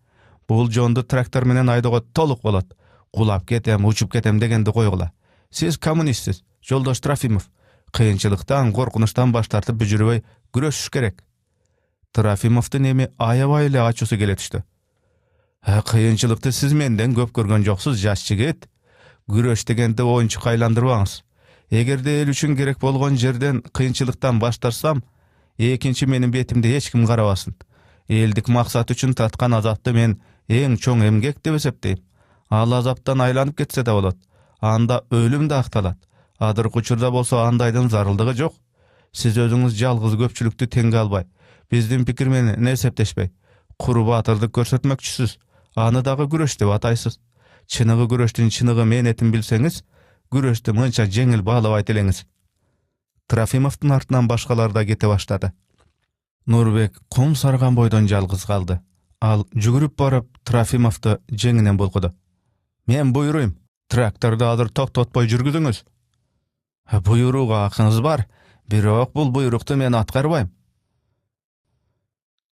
Бул жонду трактор менен айдоого толук болот. Кулап кетем, учуп кетем дегенди койгула. Сиз коммунистсиз, жолдош Трофимов. Кыйынчылыктан, коркунучтан баш тартып бүжүрбөй күрөшүш керек. Трофимовдун эми аябай эле ачуусу келе түштү. Кыйынчылыкты сиз менден көп көргөн жоксуз, жаш жигит. Күрөш дегенди оюнчукка айландырбаңыз. Эгерде эл үчүн керек болгон жерден кыйынчылыктан баш тартсам, экинчи менин бетимди эч ким карабасын. Элдик максат үчүн таткан азапты мен эң чоң эмгек деп эсептейм. Ал азаптан айланып кетсе да болот. Анда өлүм да акталат. Адыркы учурда болсо андайдын зарылдыгы жок. Сиз өзүңүз жалгыз көпчүлүктү теңге албай, биздин пикир менен эсептешпей, куру баатырдык көрсөтмөкчүсүз. Аны дагы күрөш деп атайсыз. Чыныгы күрөштүн чыныгы мээнетин билсеңиз, күрөштү мынча жеңил баалабайт элеңиз. Трофимовдун артынан башкалар да кете баштады. Нурбек кум сарган бойдон жалгыз калды. Ал жүгүрүп барып Трофимовду жеңинен булкуду. Мен буйруйм, тракторду азыр токтотпой жүргүзүңүз. Буйрууга акыңыз бар, бирок бул буйрукту мен аткарбайм.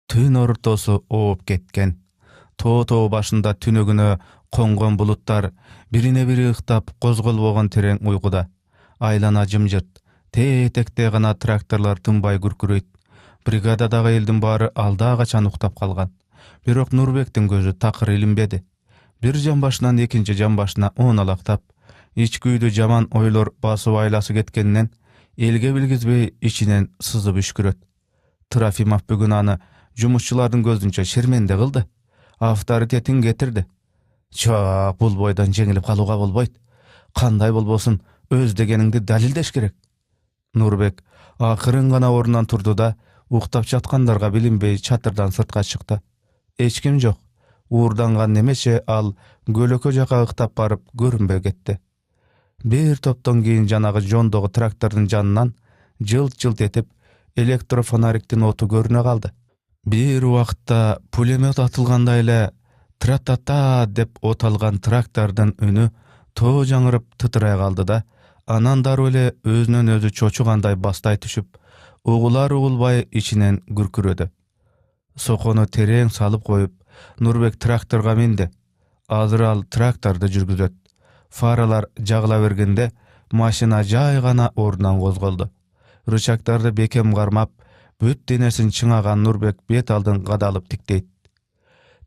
Түн ортосу ооп кеткен. Тоо башында түнөгүнө конгон булуттар бирине бири ыктап козголбогон терең уйкуда. Айлана жымжырт, тетекте гана тракторлор тынбай күркүрөйт. Бригададагы элдин баары алда качан уктап калган. Бирок Нурбектин көзү такыр илинбеди. Бир жамбашынан экинчи жамбашына оналактап, ичкүйдү жаман ойлор басып айласы кеткенинен элге билгизбей ичинен сызып үшкүрөт. Трофимов бүгүн аны жумушчулардын көзүнчө шерменде кылды. Авторитетин кетирди. Жок, бул бойдон жеңилип калууга болбойт. Кандай болбосун, өз дегениңди далилдеш керек. Нурбек акырын гана ордунан турду да, уктап жаткандарга билинбей чатырдан сыртка чыкты. Эч ким жок. Уурданган немече ал көлөкө жака ыктап барып көрүнбөй кетти. Бир топтон кийин жанагы жондогу трактордун жанынан жылт-жылт этип электрофонариктин оту көрүнө калды. Бир убакытта пулемет атылгандай эле тра-та-та деп от алган трактордун үнү тоо жаңырып тытырай калды да, анан дароо эле өзүнөн өзү чочугандай бастай түшүп, угулар угулбай ичинен күркүрөдү. Сокону терең салып коюп, Нурбек тракторга минди. Азыр ал тракторду жүргүзөт. Фаралар жагыла бергенде машина жай гана ордунан козголду. Рычагдарды бекем кармап, бүт денесин чыңаган Нурбек бет алдын кадалып тиктейт.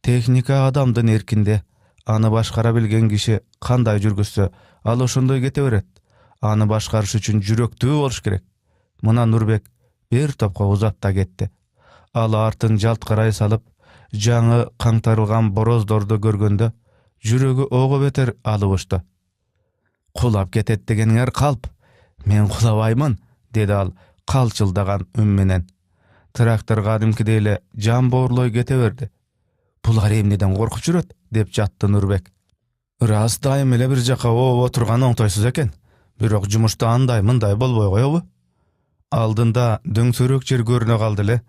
Техника адамдын эркинде. Аны башкара билген киши кандай жүргүзсө, ал ошондой кете берет. Аны башкарыш үчүн жүрөктүү болуш керек. Мына Нурбек бир топко узап да кетти. Ал артын жалт карай салып, жаңы каңтарылган бороздорду көргөндө жүрөгү ого бетер алып учту. Кулап кетет дегениңер калп. Мен кулабаймын, деди ал калчылдаган үн менен. Трактор кадимкидей эле жан боорлой кете берди. Булар эмнеден коркуп жүрөт, деп жатты Нурбек. Рас дайым эле бир жака ооп отурган оңтойсуз экен. Бирок жумушта андай мындай болбой коебу? Алдында дөңсөрөк жер көрүнө калды эле.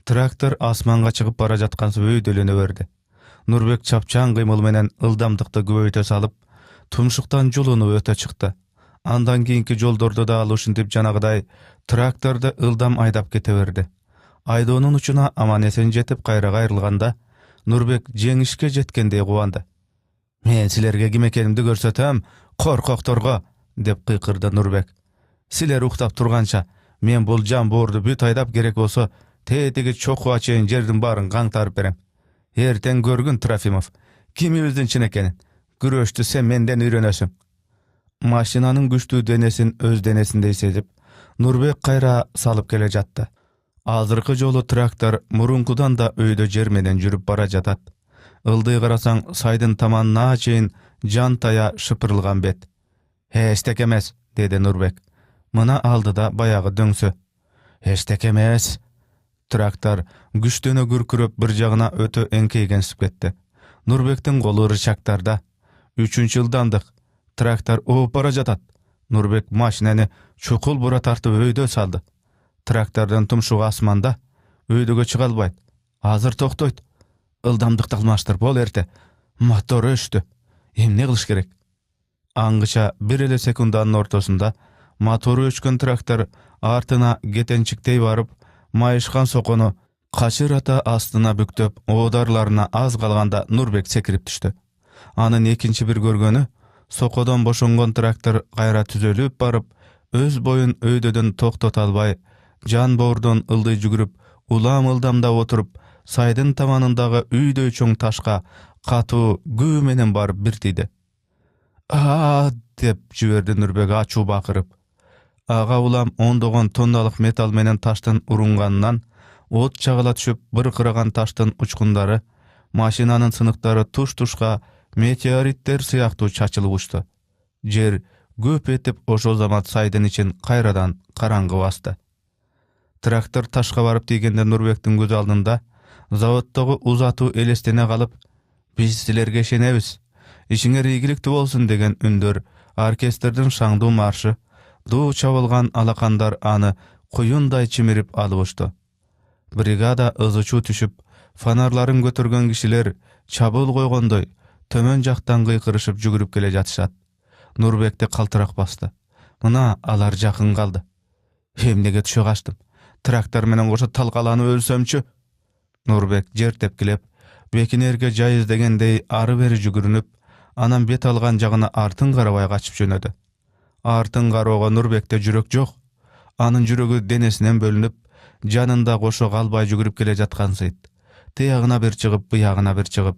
Трактор асманга чыгып бара жаткансып өйдөлөнө берди. Нурбек чапчан кыймыл менен ылдамдыкты көбөйтө салып, тумшуктан жулунуп өтө чыкты. Андан кийинки жолдорду да ал ушинтип жанагыдай тракторду ылдам айдап кете берди. Айдоонун учуна аман эсен жетип кайра кайрылганда, Нурбек жеңишке жеткендей кубанды. Мен силерге ким экенимди көрсөтөм, коркокторго, деп кыйкырды Нурбек. Siler uktap turgança, men bul jam boordu büt aydap gerek bolsa, teetigi çokuğa çeyin jerdin bарын kaňtarıp berem. Erten görgün Trofimov, kimimizdin çinekenen, güreşti sen menden üýrenesiň. Maşinanın güçlü denesin öz denesinde hissedip, Nurbek kayra salıp gele jatdy. Azırkı jolu traktor murunkudan da öýde jermeden jürüp bara jatat. Ildyy garasaň saýdyn tamanyna çeyin jantaya şıpırılgan bet. Heçtek emes, dedi Nurbek. Mına aldı da bayağı döňsü. Heçtek emes. Traktor güçlüne gürkürüp bir jagına ötö eňkeygenip ketdi. Nurbektin golu rıçaktarda. 3-nji ýyldandyk. Traktor oýup bara jatat. Nurbek maşinany çukul bura tartyp öýde saldy. Traktordan tumşugy asmanda, öýdüge çyga albaýt. Hazır toktoýt. Ildamdykdy almaşdyr, bol erte. Motor öşdü. Emne kılıç gerek? Aňgyça bir ele sekundanın ortasında motoru öçkün traktor artyna getençiktey barıp, mayışkan sokonu kaçırata astyna büktöp, odarlarına az kalganda Nurbek sekirip düştü. Anın ekinci bir görgönü, sokodan boşongon traktor gayra tüzölüp barıp, öz boyun öýdöden toktota albay, jan boordan ıldy jügürüp, ulam ıldamda oturup, saydın tamanındağı üýdöý çoň taşka katu gü menen barıp birtidi. "Aa!" dep jiberdi Nurbek açuu bakırıp. Aga ulam 10 tonnalyk metal menen taştyn urungandan, ot çagıla düşüp bir kıragan taştyn uçkundary, maşinanın sınıktary tuş-tuşka meteoritler syýakty çaçylyp uçdy. Jer göp etip oşo zaman saydyn için kayradan karangy bastı. Traktor taşka barıp degende Nurbektin göz aldynda zawoddagy uzatуу elestene galyp, "Biz silerge şenebis. İşiňe iýgilikli bolsun" degen ünder, orkestrden şaňduu marşy, duu çabılgan alakandar anı kuyunday çimirip alıp uçdy. Brigada ızyçuu düşüp, fanarlaryň götürgen kişiler çabul goýgondoy tömön jakdan gıýkyrışyp jügürüp gele jatышat. Nurbekde kaltyrak bastı. Mına alar jakyn kaldı. "Hemnege düşe gaçdym. Traktor menen goşa talgalanyp ölsemçi." Nurbek jer tepkilep, bekinerge jaýyz degendey ары beri jügürünüp, anan bet algan jagına artyn garabay gaçyp jönödi. Artyn garoga Nurbekde jürek jok. Anın jüregi denesinden bölünüp, janynda goşo galbay jügürüp gele jatgansyt. Teýagına bir çygyp, buýagına bir çygyp,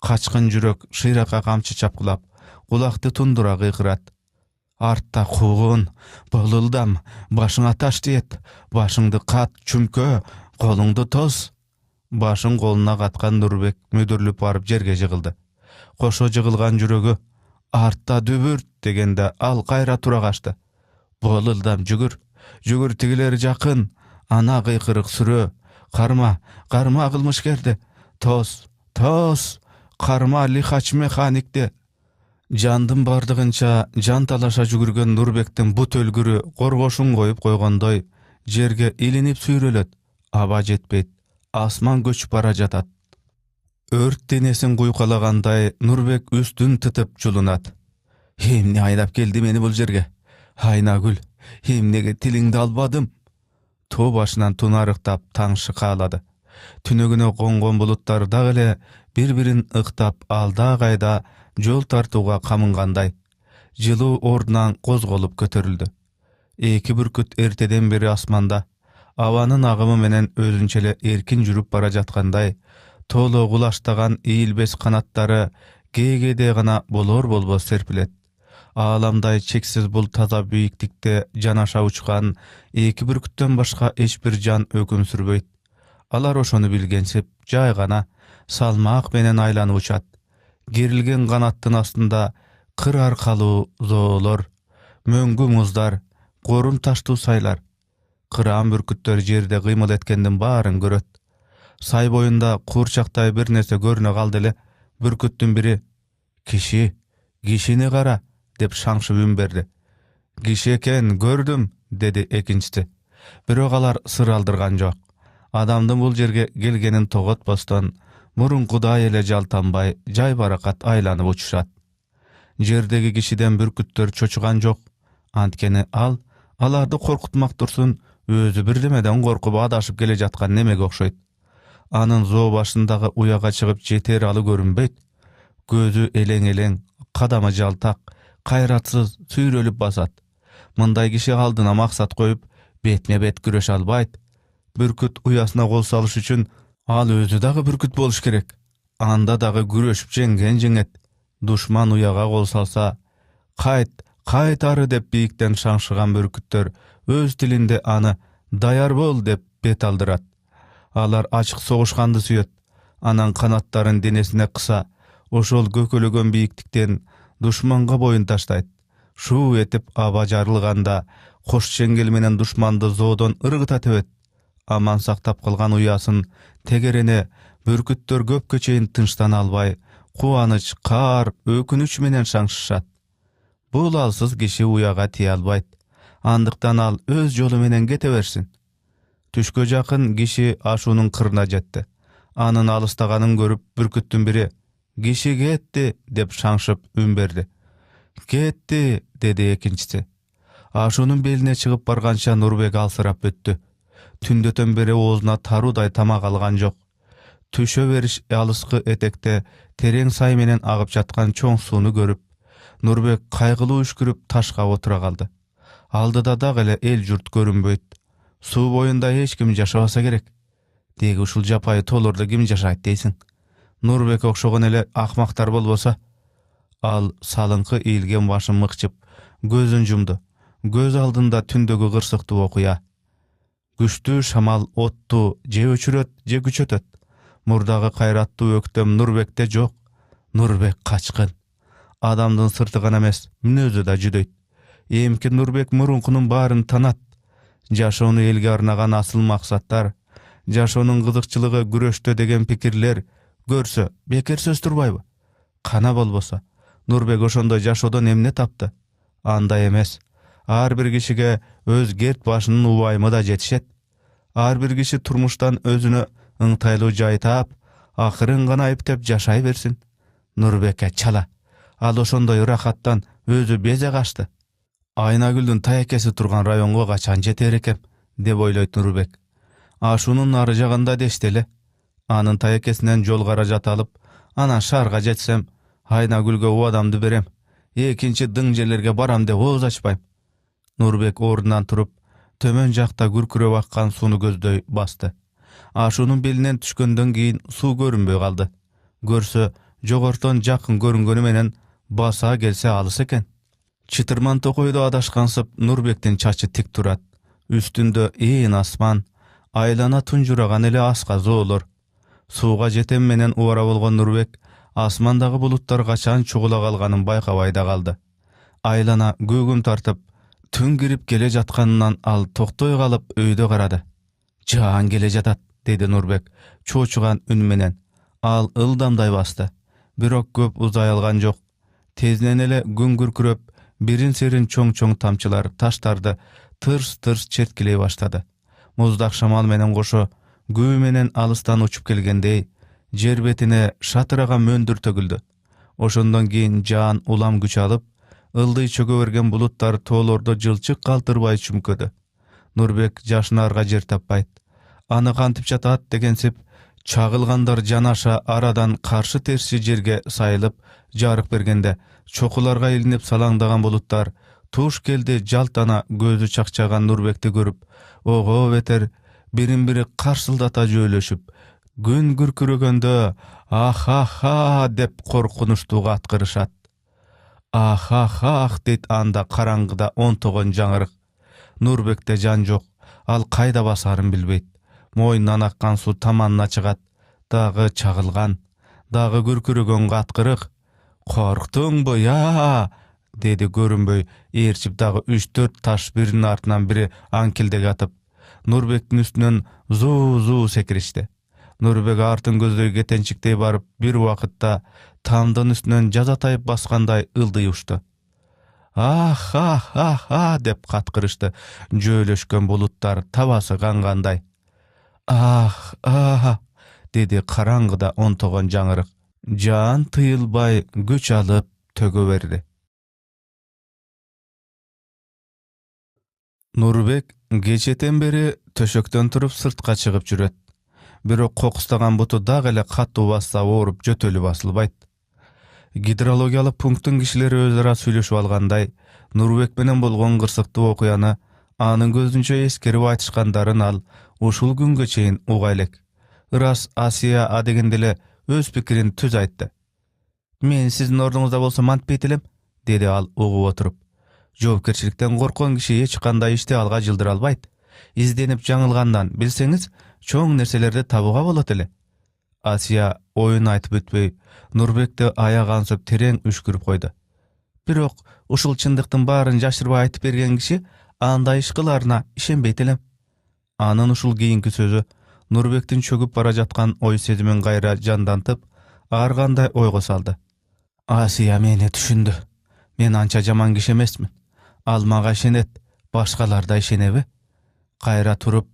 kaçkın jürek şyraka kamçy çapkylap, kulakty tundura gıýkyrat. "Artda kugun, boluldam, başyňa taş diýet, başyňdy kat çümkö, goluňdy toz." Başyň goluna gatgan Nurbek müdürlüp barıp jerge jygyldy. Koşo jygylgan jüregi "Artda dübürt" degende al kayra tura gaçdy. "Boluldam jügür, jügür tigileri jakyn, ana gıýkyryk sürö, karma, karma agylmyş gerdi, toz, toz, karma lihaç mehanikdi." Jandym bardygynça jan talaşa jügürgen Nurbektin bu tölgürü gorgoşun goýup goýgondoy jerge ilinip süýrelet, aba jetpeyt, asman göçüp bara jatat. Ört denesin guýkalaganday Nurbek üstün tıtıp julunat. "Hemne aýdap geldi meni bul jerge? Haýnagül, hemnege tiliňdi albadym?" To başынан tunarıktap taň şykalady. Tünegine goňgon bulutlar dagyle bir-birin ıktap alda gaýda jol tartuga kamynganday. Jyluu ordunan gozgolup göterildi. Eki bürküt erteden beri asmanda, awanın agymy menen özünçele erkin jürüp bara jatganday, tolo gulaştagan iýilbes kanattary gegede gana bolor bolbos serpilet. Alamday çeksiz bul taza büýüklikde janaşa uçgan eki bürkütten başga hiçbir jan öküm sürbeýt. Alar oşonu bilgensip jaý gana salmak menen aýlanyp uçat. Gerilgen ganattyn astynda kır arkalı zoolor, möngü muzlar, gorun taştуу saýlar. Kıran bürkütler jerde gymyl etkenden baryn göröt. Say boyunda kurçakday bir nerse görüne galdy ele, bürküttün biri "Kişini gara" dep şaňşyp ün berdi. "Kişi eken gördüm" dedi ekinçisi. Birok alar syr aldyrgan jok. Adamdyn bul jerge gelgenin togotbostan murunkuday ele jaltanbay jaý barakat aýlanyp uçuşat. Jerdegi kişiden bürkütler çoçugan jok. Antkeni alardy korkutmak dursun, özü birdemeden gorkup adaşyp gele jatgan nemege okşoýt. Anın zoo başındagy uyaga çygyp jeter aly görünbeyt. Gözü eleň-eleň, kadamy jaltak, kayratsyz süýrelip basat. Мындай киши алдына максат коюп, бетме-бет күрөш албайт. Бүркүт уясына кол салыш үчүн ал өзү дагы бүркүт болуш керек. Анда дагы күрөшүп жеңген жеңет. Душман уяга кол салса, кайт ары деп бийиктен шаңшыган бүркүттөр өз тилинде аны даяр бол деп бет алдырат. Алар ачык согушканды сүйөт. Анан канаттарын денесине кыса, ошол көкөлөгөн бийиктиктен душманга боюн таштайт. Шуу этип аба жарылганда кош чеңгел менен душманды зоодон ыргыта тебет. Аман сактап калган уясын тегерене бүркүттөр көпкө чейин тынчтана албай, кубаныч, каар, өкүнүч менен шаңшышат. Бул алсыз киши уяга тие албайт. Андыктан ал өз жолу менен кете берсин. Түшкө жакын киши ашуунун кырына жетти. Анын алыстаганын көрүп бүркүттүн бири «Киши кетти» деп шаңшып үн берди. «Кетти» деди экинчиси. Ашуунун белине чыгып барганча Нурбек алсырап өттү. Түндөтөн бери оозуна таруудай тамак алган жок. Түшө бериш алыскы этекте терең сай менен агып жаткан чоң сууну көрүп, Нурбек кайгылуу үшкүрүп ташка отура калды. Алдыда дагы эле эл журт көрүнбөйт. Суу боюнда эч ким жашабаса керек. Деги ушул жапайы тоолордо ким жашайт дейсиң? Нурбек окшогон эле акмактар болбосо. Ал салыңкы ийилген башын мыкчып, көзүн жумду. Көз алдында түндөгү кырсыктуу окуя. Күчтүү шамал отту же өчүрөт, же күчөтөт. Мурдагы кайраттуу өктөм Нурбекте жок. Нурбек качкын. Адамдын сырты гана эмес, мүнөзү да жүдөйт. Эмки Нурбек мурункунун баарын танат. Жашоону элге арнаган асыл максаттар, жашоонун кызыкчылыгы күрөштө деген пикирлер көрсө, бекер сөз турбайбы? Кана болбосо, Нурбек ошондой жашоодон эмне тапты? Андай эмес. Ар бир кишиге өз керт башынын убайымы да жетишет. Ар бир киши турмуштан өзүнө ыңтайлуу жай таап, акырын гана эптеп жашай берсин. Нурбекке чала. Ал ошондой ырахаттан өзү безе качты. Айнагүлдүн таекеси турган районго качан жетер экем, деп ойлойт Нурбек. Ашуунун ары жагында дешти эле. Анын таекесинен жол каражат алып, анан шаарга жетсем, Айнагүлгө убадамды берем. Экинчи дың жерлерге барам деп ооз ачпайм. Нурбек ордунан туруп, төмөн жакта күркүрөп аккан сууну көздөй басты. Ашуунун белинен түшкөндөн кийин суу көрүнбөй калды. Көрсө, жогортон жакын көрүнгөнү менен баса келсе алыс экен. Чытырман токойдо адашкансып Нурбектин чачы тик турат. Үстүндө ээн асман, айлана тунжураган эле аска зоолор. Сууга жетем менен убара болгон Нурбек асмандагы булуттар качан чугула калганын байкабай да калды. Айлана көгүм тартып, түн кирип келе жатканынан ал токтой калып өйдө карады. «Жаан келе жатат», деди Нурбек чоочуган үн менен. Ал ылдамдай басты. Бирок көп узай алган жок. Тезинен эле күн күркүрөп, бирин-серин чоң-чоң тамчылар таштарды тырс-тырс четкилей баштады. Муздак шамал менен кошо күү менен алыстан учуп келгендей, жер бетине шатыраган мөндүр төгүлдү. Ошондон кийин жаан улам күч алып, ылдый чөгө берген булуттар тоолордо жылчык калтырбай чүмкөдү. Нурбек жашынарга жер таппайт. Аны кантип жатат дегенсип, чагылгандар жанаша арадан каршы терси жерге сайылып, жарык бергенде, чокуларга илинип салаңдаган булуттар туш келди жалтана көзү чакчаган Нурбекти көрүп, ого бетер бирин-бири каршылдата жөөлөшүп, күн күркүрөгөндө «Ах-ах-ах» деп коркунучтуу аткырышат. «Ах-ах-ах» дейт анда караңгыда онтогон жаңырык. Нурбекте жан жок, ал кайда басарын билбейт. Мойнунан аккан суу таманына чыгат, дагы чагылган, дагы күркүрөгөн аткырык. «Корктуңбу, я?» деди көрүнбөй, ээрчип дагы 3-4 таш биринин артынан бири аңкилдек атып. Нурбектин үстүнөн зуу секиришти. Нурбек артын көздөй кетенчиктей барып, бир убакытта тамдын үстүнөн жазатайып баскандай ылдый учту. «Ах-ах-ах-ах» деп каткырышты жөөлөшкөн булуттар табасы кангандай. «Ах-ах» деди караңгыда онтогон жаңырык. Жаан тыйылбай күч алып төгө берди. Нурбек кечетен бери төшөктөн туруп сыртка чыгып жүрөт. Бирок кокустаган буту дагы эле катуу басса ооруп жөтөлү басылбайт. Gidrологиялык пункттун кишилери өзара сүйлөшүп алгандай, Нурбек менен болгон кырсыктуу окуяны анын көзүнчө эскерип айтышкандарын ал ушул күнгө чейин уга элек. Ырас Асия а дегенде эле өз пикирин түз айтты. Мен сиздин ордуңузда болсом антпейт элем, деди ал угуп отуруп. Жоопкерчиликтен корккон киши эч кандай ишти алга жылдыра албайт. Изденип жаңылгандан билсеңиз, чоң нерселерди табууга болот эле. Асия оюн айтып бүтпөй, Нурбекти аяк ансып терең үшкүрүп койду. Бирок ушул чындыктын баарын жашырбай айтып берген киши андай иш кыларына ишенбейт элем. Анын ушул кийинки сөзү Нурбектин чөгүп бара жаткан ой сезимин кайра жандантып, ар кандай ойго салды. Асия мени түшүндү. Мен анча жаман киши эмесмин. Ал мага ишенет, башкалар да ишенеби? Кайра туруп,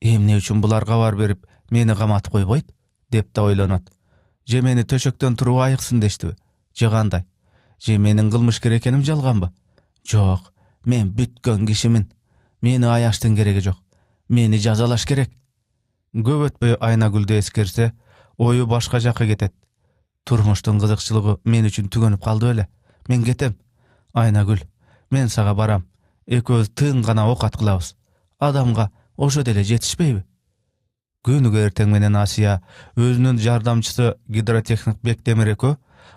эмне үчүн булар кабар берип, мени каматып койбойт, деп да ойлонот. Же мени төшөктөн туруп айыксын дештиби? Же кандай? Же менин кылмышкер экеним жалганбы? Жок, мен бүткөн кишимин. Мени аяштын кереги жок. Мени жазалаш керек. Көп өтпөй Айнагүлдү эскерсе, ою башка жакка кетет. Турмуштун кызыкчылыгы мен үчүн түгөнүп калды беле. Мен кетем. Айнагүл, мен сага барам. Экөөбүз тыын гана окат кылабыз. Адамга ошо деле жетишпейби? Күнүгө эртең менен Асия өзүнүн жардамчысы гидротехник Бектемир экөө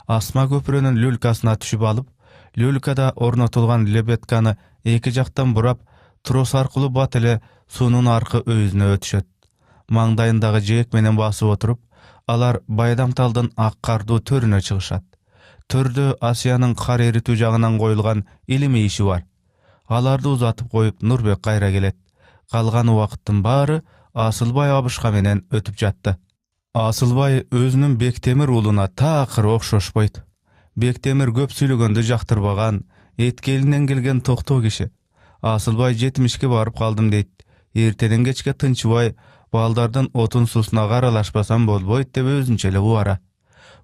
Асма көпүрөнүн люлькасына түшүп алып, люлькада орнотулган лебедканы эки жактан бурап, трос аркылуу бат эле суунун аркы өйүзүнө өтүшөт. Маңдайындагы жээк менен басып отуруп, алар Байдамталдын ак кардуу төрүнө чыгышат. Төрдө Асиянын кар эритүү жагынан коюлган илимий иши бар. Аларды узатып коюп Нурбек кайра келет. Калган убакыттын баары Асылбай абышка менен өтүп жатты. Асылбай өзүнүн Бектемир уулуна такыр окшошпойт. Бектемир көп сүйлөгөндү жактырбаган, эткелинен келген токтоо киши. Асылбай 70ке барып калдым дейт. Эртеден кечке тынчыбай, балдардын отун суусуна аралашпасам болбойт деп өзүнчө эле убара.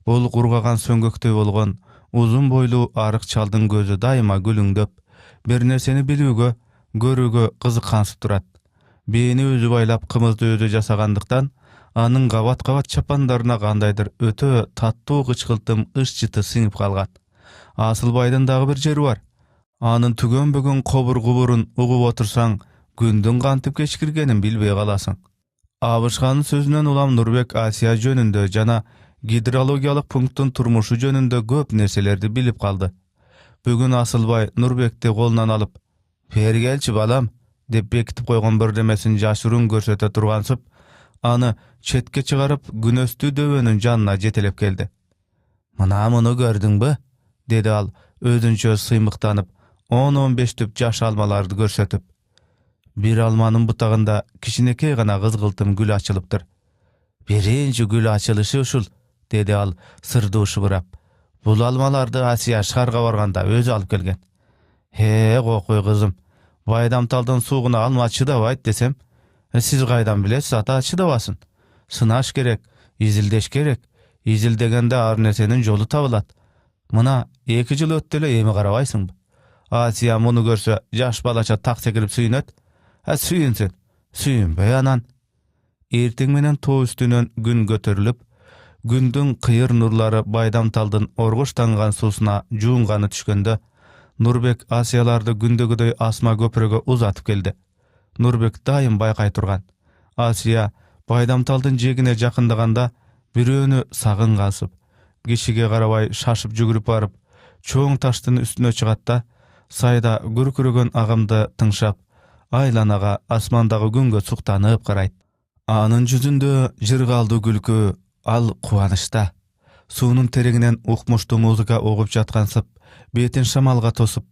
Бул кургаган сөңгөктөй болгон, узун бойлуу арык чалдын көзү дайыма күлүңдөп, бир нерсени билүүгө, көрүүгө кызыккансып турат. Бээни өзү байлап кымызды өзү жасагандыктан, анын кабат-кабат чапандарына кандайдыр өтө таттуу кычкылтым ыш-чыты сиңип калган. Асылбайдын дагы бир жери бар. Анын түгөнбөгөн кобур-кубурун угуп отурсаң, күндүн кантип кечкиргенин билбей каласың. Абышканын сөзүнөн улам Нурбек Асия жөнүндө жана гидрологиялык пункттун турмушу жөнүндө көп нерселерди билип калды. Бүгүн Асылбай Нурбекти колунан алып, "Бери келчи балам", деп бекитип койгон бирдемесин жашыруун көрсөтө тургансып, аны четке чыгарып күнөстүү дөбөнүн жанына жетелеп келди. "Мына муну көрдүңбү?" деди ал өзүнчө сыймыктанып, 10-15 түп жаш алмаларды көрсөтүп. Бир алманын бутагында кичинекей гана кызгылтым гүл ачылыптыр. "Биринчи гүл ачылышы ушул", деди ал сырдуу шыбырап. "Бул алмаларды Асия шаарга барганда өзү алып келген." Кокуй кызым, Байдамталдын суугуна алма чыдабайт десем, сиз кайдан билесиз ата чыдабасын? Сынаш керек, изилдеш керек. Изилдегенде ар нерсенин жолу табылат. Мына 2 жыл өттү эле, эми карабайсыңбы? Асия муну көрсө, жаш балача так секирип сүйүнөт. Сүйүнсүн, сүйүнбөй анан. Эртең менен тоо үстүнөн күн көтөрүлүп, күндүн кыйыр нурлары Байдамталдын оргуштанган суусуна жуунганы түшкөндө, Нурбек Асияларды күндөгүдөй Асма көпүрөгө узатып келди. Нурбек дайым байкай турган. Асия Байдамталдын жегине жакындаганда бирөөнү сагын касып, кишиге карабай шашып жүгүрүп барып, чоң таштын үстүнө чыгат да, сайда күркүрөгөн агымды тыңшап, айланага асмандагы күнгө суктанып карайт. Анын жүзүндө жыргалдуу күлкү, ал кубанычта. Суунун тереңинен укмуштуу музыка угуп жаткансып, бетин шамалга тосуп,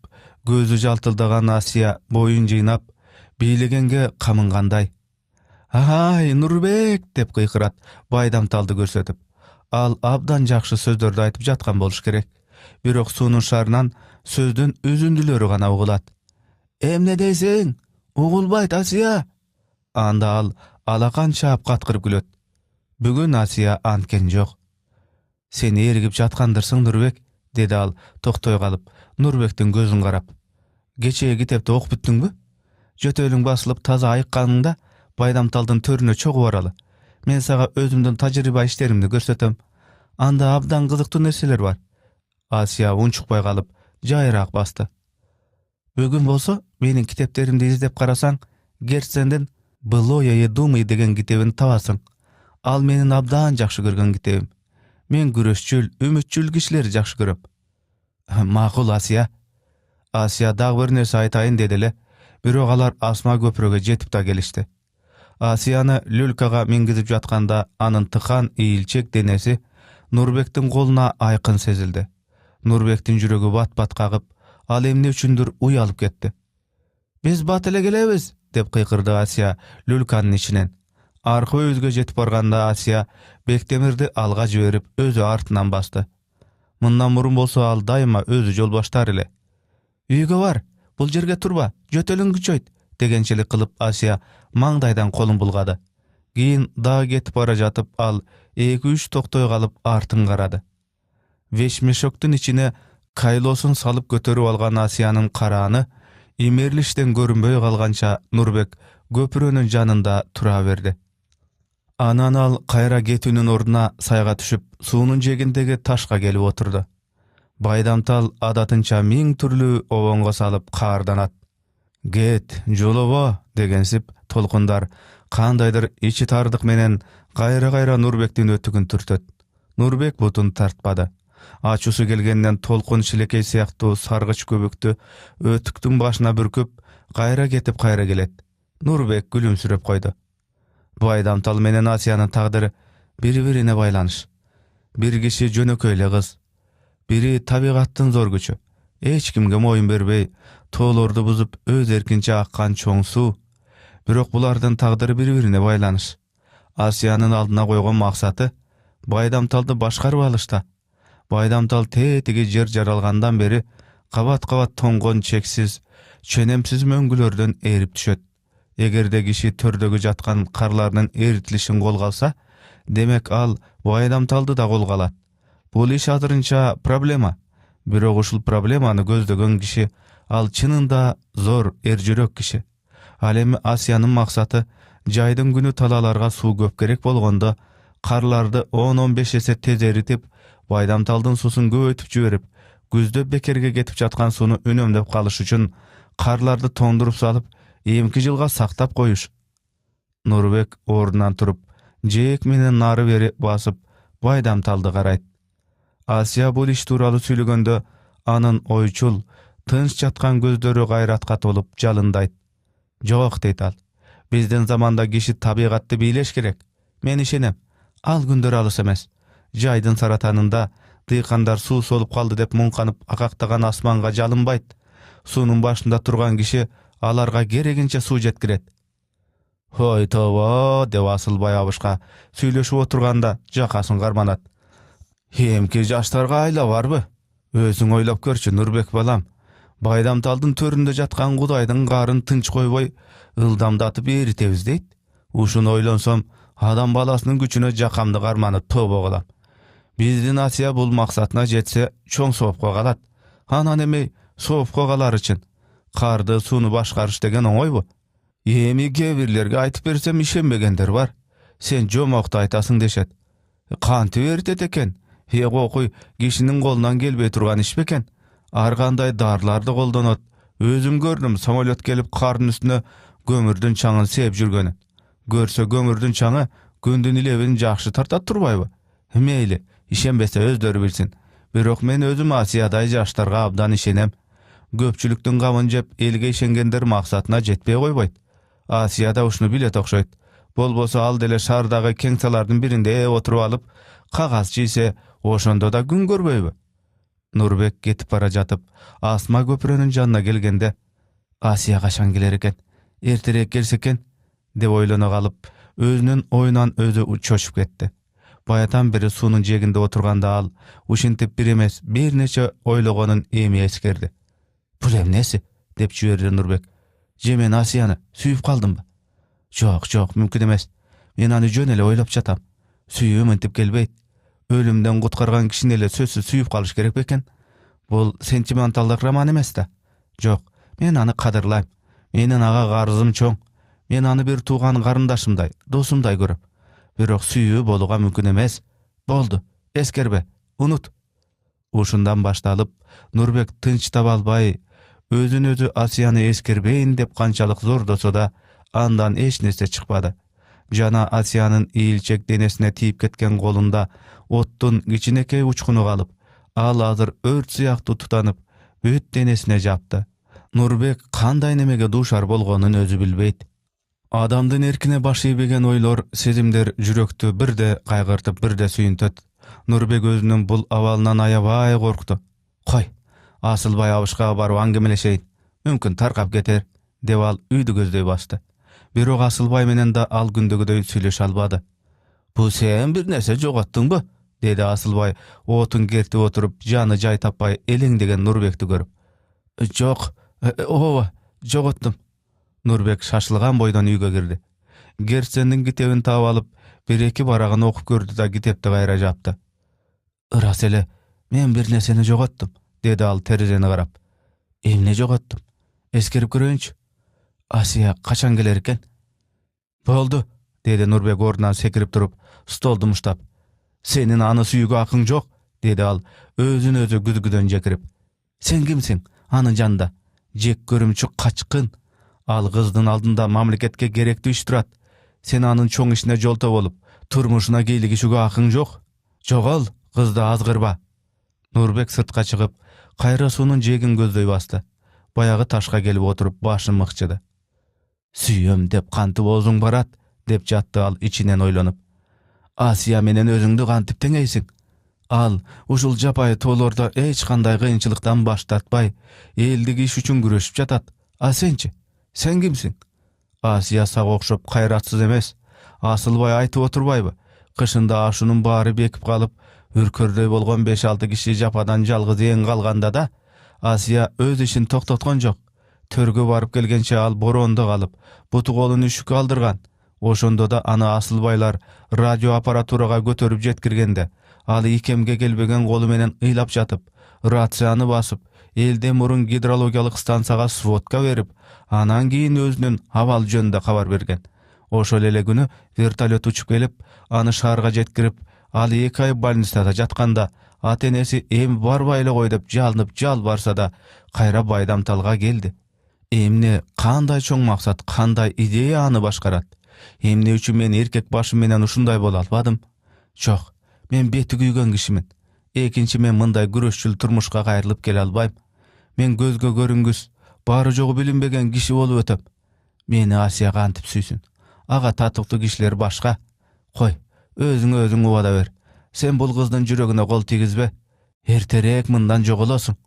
көзү жалтылдаган Асия боюн жыйнап, бийлегенге камынгандай. "Ай, Нурбек!" деп кыйкырат Байдамталды көрсөтүп. Ал абдан жакшы сөздөрдү айтып жаткан болуш керек. Бирок суунун шарынан сөздүн үзүндүлөрү гана угулат. "Эмне дейсиң? Угулбайт Асия!" Анда ал алакан чаап каткырып күлөт. Бүгүн Асия анткен жок. "Сен эригип жаткандырсың, Нурбек", деди ал токтой калып, Нурбектин көзүн карап. "Кечээ китепти окуп бүттүңбү? Жөтөлүң басылып таза айыкканыңда Байдамталдын төрүнө чогуу баралы. Мен сага өзүмдүн тажрыйба иштеримди көрсөтөм. Анда абдан кызыктуу нерселер бар. Асия унчукпай калып, жайыраак басты. Бүгүн болсо, менин китептеримди издеп карасаң, Герцендин «Былое и думай» деген китебин табасың. Ал менин абдан жакшы көргөн китебим. Мен күрөшчүл, үмүтчүл кишилерди жакшы көрөм. Макул, Асия. Асия дагы бир нерсе айтайын деди эле, бирок алар асма көпүрөгө жетип да келишти. Асияны люлькага мингизип жатканда анын тыкан ийилчек денеси Нурбектин колуна айкын сезилди. Нурбектин жүрөгү бат-бат кагып, ал эмне үчүндүр уялып кетти. «Биз бат эле келебиз!» деп кыйкырды Асия люльканын ичинен. Аркы өзгө жетип барганда Асия Бектемирди алга жиберип, өзү артынан басты. Мындан мурун болсо ал дайыма өзү жол баштар эле. «Үйгө бар, бул жерге турба, жөтөлүң күчөйт!» дегенчелик кылып Асия маңдайдан колун булгады. Кийин дагы кетип бара жатып ал 2-3 токтой калып артын карады. Вешмешоктун ичине кайлосун салып көтөрүп алган Асиянын карааны имерлиштен көрүнбөй калганча Нурбек көпүрөнүн жанында тура берди. Анан ал кайра кетүүнүн ордуна сайга түшүп, суунун жээгиндеги ташка келип отурду. Байдамтал адатынча 1000 түрлүү обонго салып каарданат. «Кет, жолобо» дегенсип толкундар кандайдыр ичи тардык менен кайра Нурбектин өтүгүн түртөт. Нурбек бутун тартпады. Ачуусу келгенден толкун шилекей сыяктуу саргыч көбүктү өтүктүн башына бүркүп, кайра кетип кайра келет. Нурбек күлүмсүрөп койду. Байдамтал менен Асиянын тагдыры бири-бирине байланыш. Бир киши жөнөкөй эле кыз, бири табигаттын зор күчү. Эч кимге моюн бербей, тоолорду бузуп өз эркинче аккан чоң суу. Бирок булардын тагдыры бири-бирине байланыш. Асиянын алдына койгон максаты Байдамталды башкарып алышта. Байдамтал тетиги жер жаралгандан бери кабат-кабат тоңгон чексиз, ченемсиз мөңгүлөрдөн эрип түшөт. Эгерде киши төрдөгү жаткан карлардын эритилишин колго алса, демек ал Байдамталды да колго алат. Бул иш азырынча проблема. Бирок ушул проблеманы көздөгөн киши ал чынында зор эржүрөк киши. Ал эми Асиянын максаты жайдын күнү талааларга суу көп керек болгондо карларды 10-15 эсе тез эритип, Байдамталдын суусун көбөйтүп жиберип, күздө бекерге кетип жаткан сууну үнөмдөп калыш үчүн карларды тоңдуруп салып, эмки жылга сактап коюш. Нурбек ордунан туруп, жээк менен нары бери басып, Байдамталды карайт. Асия бул иш тууралуу сүйлөгөндө анын ойчул, тынч жаткан көздөрү кайратка толуп жалындайт. «Жок», дейт ал. «Биздин заманда киши табигатты бийлеш керек. Мен ишенем. Ал күндөр алыс эмес. Жайдын саратанында дыйкандар суу солуп калды деп муңканып акактаган асманга жалынбайт. Суунун башында турган киши аларга керегинче суу жеткирет». «Ой тобо», деп Асылбай абышка сүйлөшүп отурганда жакасын карманат. «Эмки жаштарга айла барбы? Өзүң ойлоп көрчү, Нурбек балам. Байдамталдын төрүндө жаткан Кудайдын карын тынч койбой ылдамдатып эритебиз дейт. Ушуну ойлонсом, адам баласынын күчүнө жакамды карманып тобо кылам. Биздин Асия бул максатына жетсе, чоң соопко калат. Анан эми соопко калар үчүн карды, сууну башкарыш деген оңойбу? Эми кээ бирлерге айтып берсем ишенбегендер бар. Сен жомокту айтасың дешет. Кантип эритет экен? Окуй кишинин колунан келбей турган иш бекен? Ар кандай дарыларды колдонот. Өзүм көрдүм, самолет келип кардын үстүнө көмүрдүн чаңын сээп жүргөнүн. Көрсө көмүрдүн чаңы күндүн илебин жакшы тартат турбайбы? Мейли, ишенбесе өздөрү билсин. Бирок мен өзүм Асиядай жаштарга абдан ишенем. Көпчүлүктүн камын жеп, элге ишенгендер максатына жетпей койбойт. Асия да ушуну билет окшойт. Болбосо ал деле шаардагы кеңсалардын биринде отуруп алып, кагаз чийсе, ошондо да күн көрбөйбү? Нурбек кетип бара жатып, асма көпүрөнүн жанына келгенде, Асия качан келер экен? Эртерээк келсе экен? деп ойлоно калып, өзүнүн оюнан өзү чочуп кетти. Баятан бери суунун жээгинде отурганда ал ушинтип бир эмес, бир нече ойлогонун эми эскерди. «Бул эмнеси?» деп жиберди Нурбек. «Же мен Асияны сүйүп калдымбы?» «Жок, мүмкүн эмес. Мен аны жөн эле ойлоп жатам. Сүйүү мынтип келбейт. Өлүмдөн куткарган кишини эле сөзсүз сүйүп калыш керек бекен? Бул сентименталдык роман эмес да. Жок, мен аны кадырлайм. Менин ага карызым чоң. Мен аны бир тууган карындашымдай, досумдай көрөм. Бирок сүйүү болууга мүмкүн эмес. Болду, эскербе, унут». Ушундан башталып Нурбек тынч таба албай, өзүн өзү Асияны эскербейин деп канчалык зордосо да андан эч нерсе чыкпады. Жана Асиянын ийилчек денесине тийип кеткен колунда оттун кичинекей учкуну калып, ал азыр өрт сыяктуу тутанып, бүт денесине жапты. Нурбек кандай немеге дуушар болгонун өзү билбейт. Адамдын эркине баш ийбеген ойлор, сезимдер жүрөктү бирде кайгыртып, бирде сүйүнтөт. Нурбек өзүнүн бул абалынан аябай коркту. Кой, Асылбай абышка барып аңгемелешейин. Мүмкүн таркап кетер, деп ал үйдү көздөй басты. Бирок Асылбай менен да ал күндөгүдөй сүйлөшө албады. Бу сен бир нерсе жоготтуңбу? Деди Асылбай отун кертип отуруп, жаны жай таппай элеңдеген Нурбекти көрүп. Жок, ооба, жоготтум. Нурбек шашылган бойдон үйгө кирди. Герцендин китебин таап алып, бир-эки барагын окуп көрдү да китепти кайра жапты. Ырас эле, мен бир нерсени жоготтум, деди ал терезени карап. Эмне жоготтум? Эскерип көрөйүнчү. Асия качан келер экен? Болду, деди Нурбек ордунан секирип туруп, столду муштап. Сенин аны сүйүүгө акың жок, деди ал өзүн өзү күзгүдөн жекирип. Сен кимсиң? Анын жанында жек көрүмчү качкын. Ал кыздын алдында мамлекетке керектүү иш турат. Сен анын чоң ишине жолто болуп, турмушуна кийлигишүүгө акың жок. Жогол, кызды азгырба. Нурбек сыртка чыгып, кайра суунун жээгин көздөй басты. Баягы ташка келип отуруп, башын мыкчыды. Сүйөм деп кантип оозуң барат, деп жатты ал ичинен ойлонуп. Асия менен өзүңдү кантип теңейсиң? Ал ушул жапайы тоолордо эч кандай кыйынчылыктан баш тартпай, элдик иш үчүн күрөшүп жатат. А сенчи? Сен кимсиң? Асия сага окшоп кайратсыз эмес. Асылбай айтып отурбайбы? Кышында ашунун баары бекип калып, үркөрдөй болгон 5-6 киши жападан жалгыз эң калганда да Асия өз ишин токтоткон жок. Төргө барып келгенче ал борондо калып, буту колун үшүккө алдырган. Ошондо да аны Асылбайлар радио аппаратурага көтөрүп жеткиргенде, ал икемге келбеген колу менен ыйлап жатып, рацияны басып, элден мурун гидрологиялык станцияга сводка берип, анан кийин өзүнүн абал жөнүндө кабар берген. Ошол эле күнү вертолет учуп келип, аны шаарга жеткирип, ал 2 ай больницада жатканда, ата-энеси эми барбай эле кой деп жалынып жалбарса да, кайра Байдамталга келди. Эмне, кандай чоң максат, кандай идея аны башкарат? Эмне үчүн мен эркек башым менен ушундай боло албадым? Жок, мен бети күйгөн кишимин. Экинчи, мен мындай күрөшчүл турмушка кайрылып келе албайм. Мен көзгө көрүнгүс, баары жогу билинбеген киши болуп өтөм. Мени Асия кантип сүйсүн? Ага татыктуу кишилер башка. Кой, өзүң убада бер. Сен бул кыздын жүрөгүнө кол тийгизбе. Эртерээк мындан жоголосуң.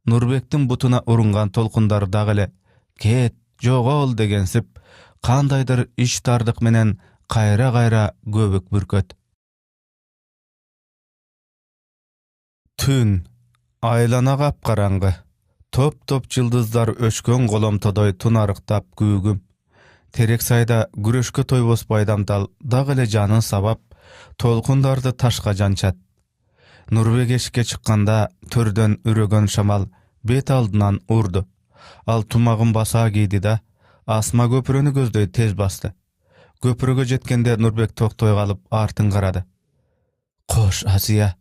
Нурбектин бутуна урунган толкундар дагы эле кет, жогол дегенсип, кандайдыр иштардык менен кайра көбүк бүркөт. Түн, айлана капкараңгы. Топ-топ жылдыздар өчкөн коломтодой тунарыктап күүгүм. Терек сайда күрөшкө тойбос Байдамтал дагы эле жанын сабап, толкундарды ташка жанчат. Нурбек эшикке чыкканда төрдөн үрөгөн шамал бет алдынан урду. Ал тумагын баса кийди да, Асма көпүрөнү көздөй тез басты. Көпүрөгө жеткенде Нурбек токтой калып артын карады. Кош, Асия,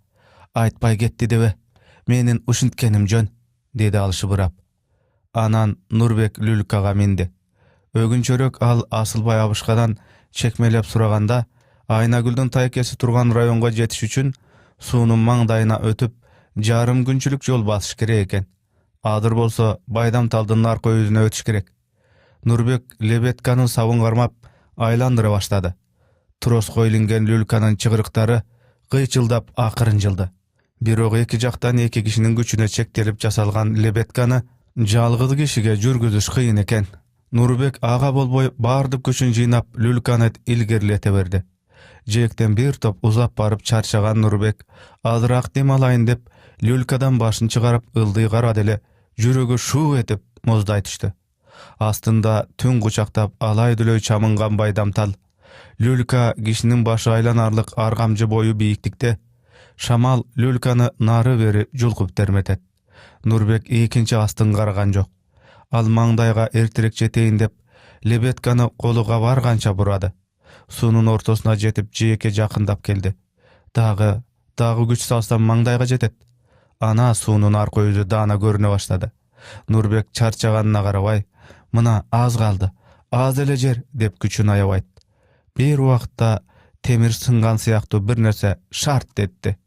айтпай кетти дебе. Менин ушинткеним жөн, деди ал шыбырап. Анан Нурбек люлькага минди. Өгүнчөрөк ал Асылбай абышкадан чекмелеп сураганда, Айнагүлдүн тайкеси турган районго жетиш үчүн суунун маңдайына өтүп, жарым күнчүлүк жол басыш керек экен. Адыр болсо Байдамталдын арка өзүнө өтүш керек. Нурбек лебетканын сабын кармап айландыра баштады. Троско илинген люльканын чыгырыктары кыйчылдап акырын жылды. Бирок эки жактан 2 кишинин күчүнө чектелип жасалган лебетканы жалгыз кишиге жүргүзүш кыйын экен. Нурбек ага болбой баардык күчүн жыйнап люльканы илгерилете берди. Жээктен бир топ узап барып чарчаган Нурбек азыраак дем алайын деп люлькадан башын чыгарып ылдый карады эле, жүрөгү шуу этип муздай түштү. Астында түн кучактап алай дүлөй чамынган Байдамтал. Люлька кишинин башы айланарлык аргамжы бою бийиктикте. Шамал люльканы нары бери жулкуп терметет. Нурбек экинчи астын караган жок. Ал маңдайга эртерээк жетейин деп лебетканы колуга барганча бурады. Суунун ортосуна жетип жээкке жакындап келди. Дагы күч салсам маңдайга жетет. Ana суунун арка yüzü даана көрүнө баштады. Нурбек чарчаганына карабай, мына аз калды, аз эле жер деп күчүн аябайт. Бир убакытта темир сынган сыяктуу бир нерсе шарт этти.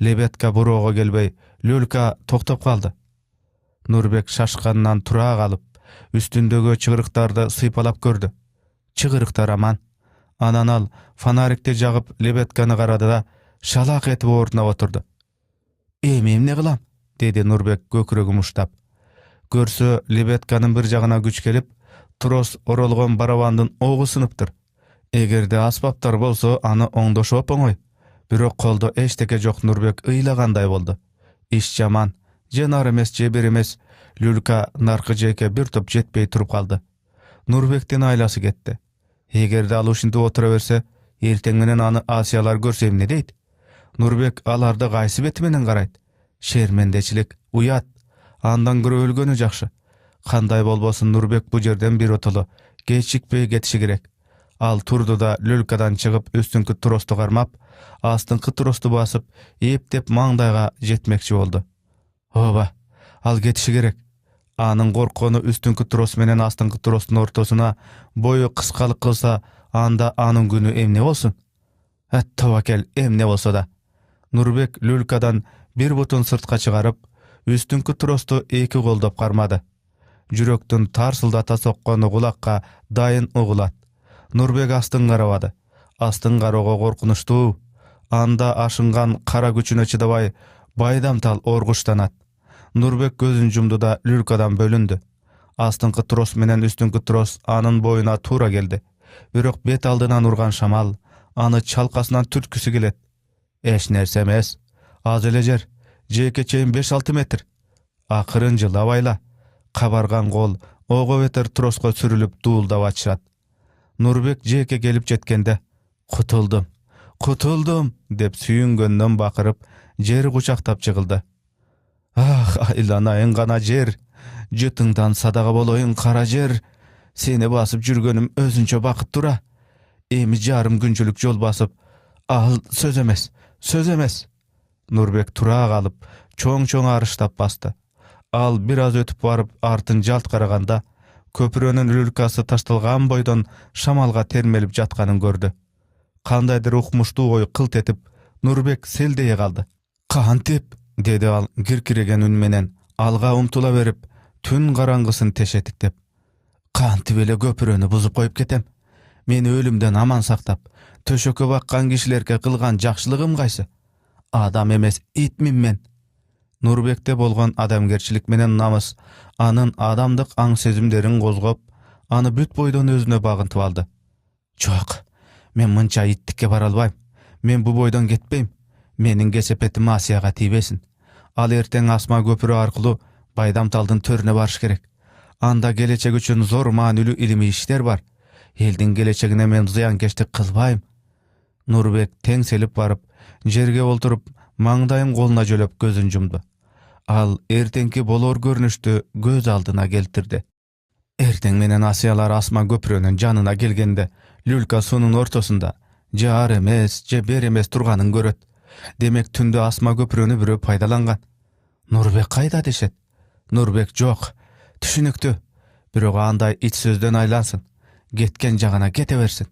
Лебедка буроого келбей, люлька токтоп калды. Нурбек шашканынан тура калып, үстүндөгү чыгырыктарды сыйпалап көрдү. Чыгырыктар аман. Анан ал фонарикти жагып лебедканы карады да шалак этип ордуна отурду. Эми эмне кылам? Деди Нурбек көкүрөгүн муштап. Көрсө лебедканын бир жагына күч келип, трос оролгон барабандын огу сыныптыр. Эгерде аспаптар болсо, аны оңдошоп оңой. Бирок колдо эчтеке жок. Нурбек ыйлагандай болду. Иш жаман. Же нар эмес, же бир эмес. Люлька наркы жеке бир топ жетпей туруп калды. Нурбектин айласы кетти. Эгерде ал ушинтип отура берсе, эртең менен аны Асиялар көрсө эмне дейт? Нурбек аларды кайсы бети менен карайт? Шермендечилик, уят. Андан көрө өлгөнү жакшы. Кандай болбосун, Нурбек бу жерден биротоло кечикпей кетиши керек. Ал турду да люлькадан чыгып үстүңкү тросту кармап, астыңкы тросту басып, эптеп маңдайга жетмекчи болду. Ооба, ал кетиши керек. Анын корккону үстүңкү трос менен астыңкы тростун ортосуна бою кыскалык кылса, анда анын күнү эмне болсун? Тобакел, эмне болсо да. Нурбек люлькадан бир бутун сыртка чыгарып, үстүңкү тросту эки колдоп кармады. Жүрөктүн тарсылдата соккону кулакка дайын угулат. Нурбек астын карабады. Астын кароого коркунучтуу. Анда ашынган кара күчүнө чыдабай, Байдамтал оргуштанат. Нурбек көзүн жумду да люлькадан бөлүндү. Астыңкы трос менен үстүңкү трос анын боюна туура келди. Бирок бет алдынан урган шамал аны чалкасынан түрткүсү келет. Эч нерсе эмес. Аз эле жер. Жеке чейин 5-6 метр. Акырын жылабайла. Кабарган кол ого бетер троско сүрүлүп дуулдап ачышат. Нурбек жеке келип жеткенде, кутулдум, кутулдум деп сүйүнгөндөн бакырып, жер кучактап жыгылды. Ах, айланайын гана жер, жытыңдан садага болоюн кара жер, сени басып жүргөнүм өзүнчө бакыт тура. Эми жарым күнчүлүк жол басып, ал сөз эмес, сөз эмес. Нурбек тура калып, чоң-чоң арыштап басты. Ал бир аз өтүп барып, артын жалт караганда, көпүрөнүн люлькасы ташталган бойдон шамалга термелип жатканын көрдү. Кандайдыр укмуштуу ой кылт этип, Нурбек селдей калды. Кантип, деди ал киркиреген үн менен, алга умтула берип, түн караңгысын тешетиктеп. Кантип эле көпүрөнү бузуп коюп кетем? Мени өлүмдөн аман сактап, төшөккө баккан кишилерге кылган жакшылыгым кайсы? Адам эмес, итмин мен. Нурбекте болгон адамгерчилик менен намыс анын адамдык аң сезимдерин козгоп, аны бүт бойдон өзүнө багынтып алды. Жок, мен мынча иттикке бара албайм. Мен бу бойдон кетпейм. Менин кесепетим Асияга тийбесин. Ал эртең Асма көпүрө аркылуу Байдамталдын төрүнө барыш керек. Анда келечек үчүн зор маанилүү илимий иштер бар. Элдин келечегине мен зыянкечтик кылбайм. Нурбек теңселип барып, жерге олтуруп, маңдайын колуна жөлөп көзүн жумду. Ал эртеңки болор көрүнүштү көз алдына келтирди. Эртең менен Асиялар Асма көпүрөнүн жанына келгенде, люлька суунун ортосунда, же ар эмес, же бер эмес турганын көрөт. Демек түндө Асма көпүрөнү бирөө пайдаланган. Нурбек кайда дешет? Нурбек жок. Түшүнүктүү. Бирок андай ит сөздөн айлансын. Кеткен жагына кете берсин.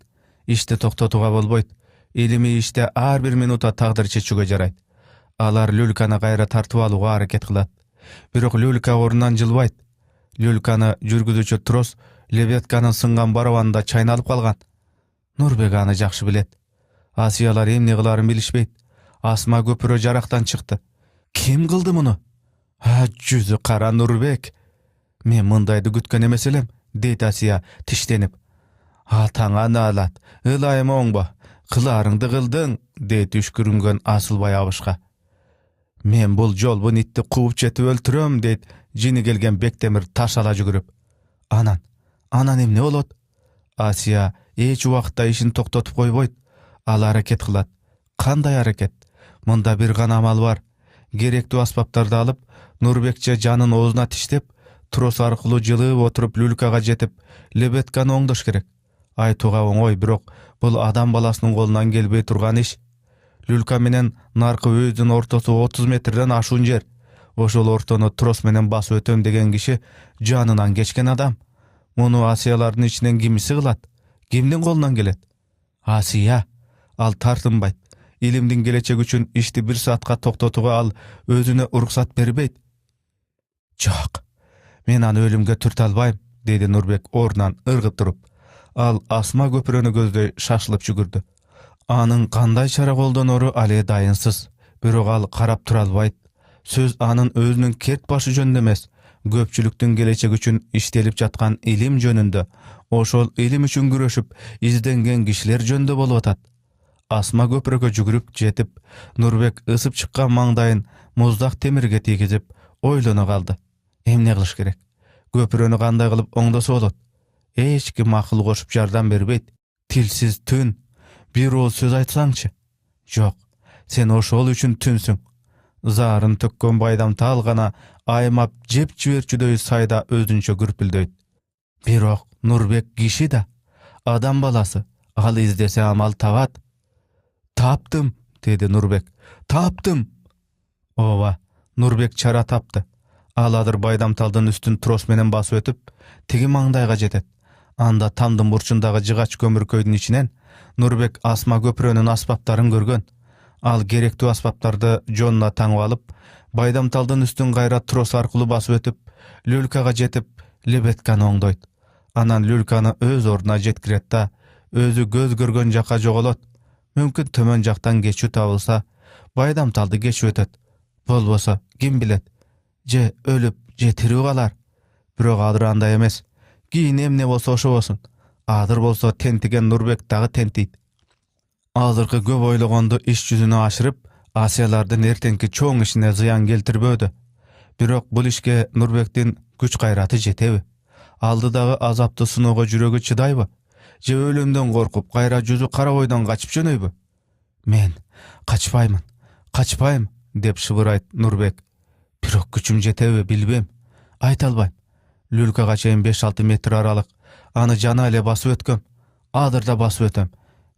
Ишти токтотууга болбойт. Илимий иште ар бир минутта тагдыр чечүүгө жарайт. Алар люльканы кайра тартып алууга аракет кылат. Бирок люлька ордунан жылбайт. Люльканы жүргүзүүчү трос лебедканын сынган барабанында чайналып калган. Нурбек аны жакшы билет. Асиялар эмне кыларын билишпейт. Асма көпүрө жарактан чыкты. Ким кылды муну? Жүзү кара Нурбек. Мен мындайды күткөн эмес элем, дейт Асия тиштенип. Атаңа наалат, ылайым оңбо, кыларыңды кылдың, дейт үшкүрүнгөн Асылбай абышка. Мен бул жолбун итти кууп жетип өлтүрөм, дейт жини келген Бектемир таш ала жүгүрүп. Анан эмне болот? Асия эч убакытта ишин токтотуп койбойт. Ал аракет кылат. Кандай аракет? Мында бир гана амал бар. Керектүү аспаптарды алып, Нурбекче жанын оозуна тиштеп, трос аркылуу жылып отуруп люлькага жетип, лебедканы оңдош керек. Айтууга оңой, бирок бул адам баласынын колунан келбей турган иш. Lülka menen narkı özünün ortası 30 metrden aşun jer. Oşol ortonu tros menen basıp ötöm degen kişi janынан geçken adam. Munu Asiyaların içinden kimisi kılat? Kimdin kolundan gelet? Asiya. Al tartınbayt. İlimdin gelecek üçün işti 1 saatka toktotuğa al özüne ruhsat beribeyt. Jok. Men аны ölümge türt albayım, dedi Nurbek ornan ırgıp durup. Al asma köpürönü gözдөй şaşılıp jügürdü. Anın kanday çara koldonoru ale dayınsız. Birok al karap tura albayt. Söz anın özünün kert başı jönündө emes, köpçülüktün gelecek üçün iştelip jatkan ilim jönündө, oşol ilim üçün güreşip izdengen kişiler jönündө bolup atat. Asma köprökö jügürüp jetip, Nurbek ısıp çıkkan mаңдайын muzdak temirge tegizip oylana kaldı. Emne kılış gerek? Köprönü kanday kılıp oңdoso bolot? Hiç kim akıl koşup jardan berbeyt. Tilsiz tün. Bir ol söz aytsaňçı. Jok. Sen oşol üçün tünsüň. Zaryn tökkön baydamta algana aymap jep jiberçüдөй sayda özünçe gürpüldöýt. Birok Nurbek kişi da, adam balası. Al izdese amal tabat. Taptım, dedi Nurbek. Taptım. Ova, Nurbek çara taptı. Aladır baydamtaldın üstün tros menen basıp ötüp, tigi mаңдайга jetet. Anda tamdın burçundağı jıgaç kömürköydün içinen Nurbek asma köprönün asbaptарын görgön. Al gerekli asbaptарды jonuna taňyp alıp, baydamtaldın üstün gayra tros arkuly basıp ötüp, lülkaga jetip lebetkany oňdoýt. Anan lülkany öz orduna jetkiret da, özü göz görgön jaka jogolot. Mümkin tömön jaktan geçü tabılsa, baydamtaldy geçip ötet. Bolbosa kim bilet? Je ölüp je tiri galar. Birok adyr anda emes. Giyin emne bolsa oşo bolsun. Adyr bolsa tentigen Nurbek dagy tentit. Azyrky köp oylagandy iş yüzüne aşyryp, Asiyalardan ertenki çoň işine zıyan keltirbödü. Birok bul işke Nurbekden güç gaýraty jetebi? Aldydagy azapty synoga jüregi çydaýby? Je ölümden gorkup gaýra yüzü kara boydan kaçıp jönöýbi? Men kaçpaýmyn, dep şybyraýt Nurbek. Birok güçüm jetebi bilbem. Aýta albaým. Lülkaga çeýin 5-6 metr aralyk. Any jana ele basyp ötgem. Adyrda basyp ötem.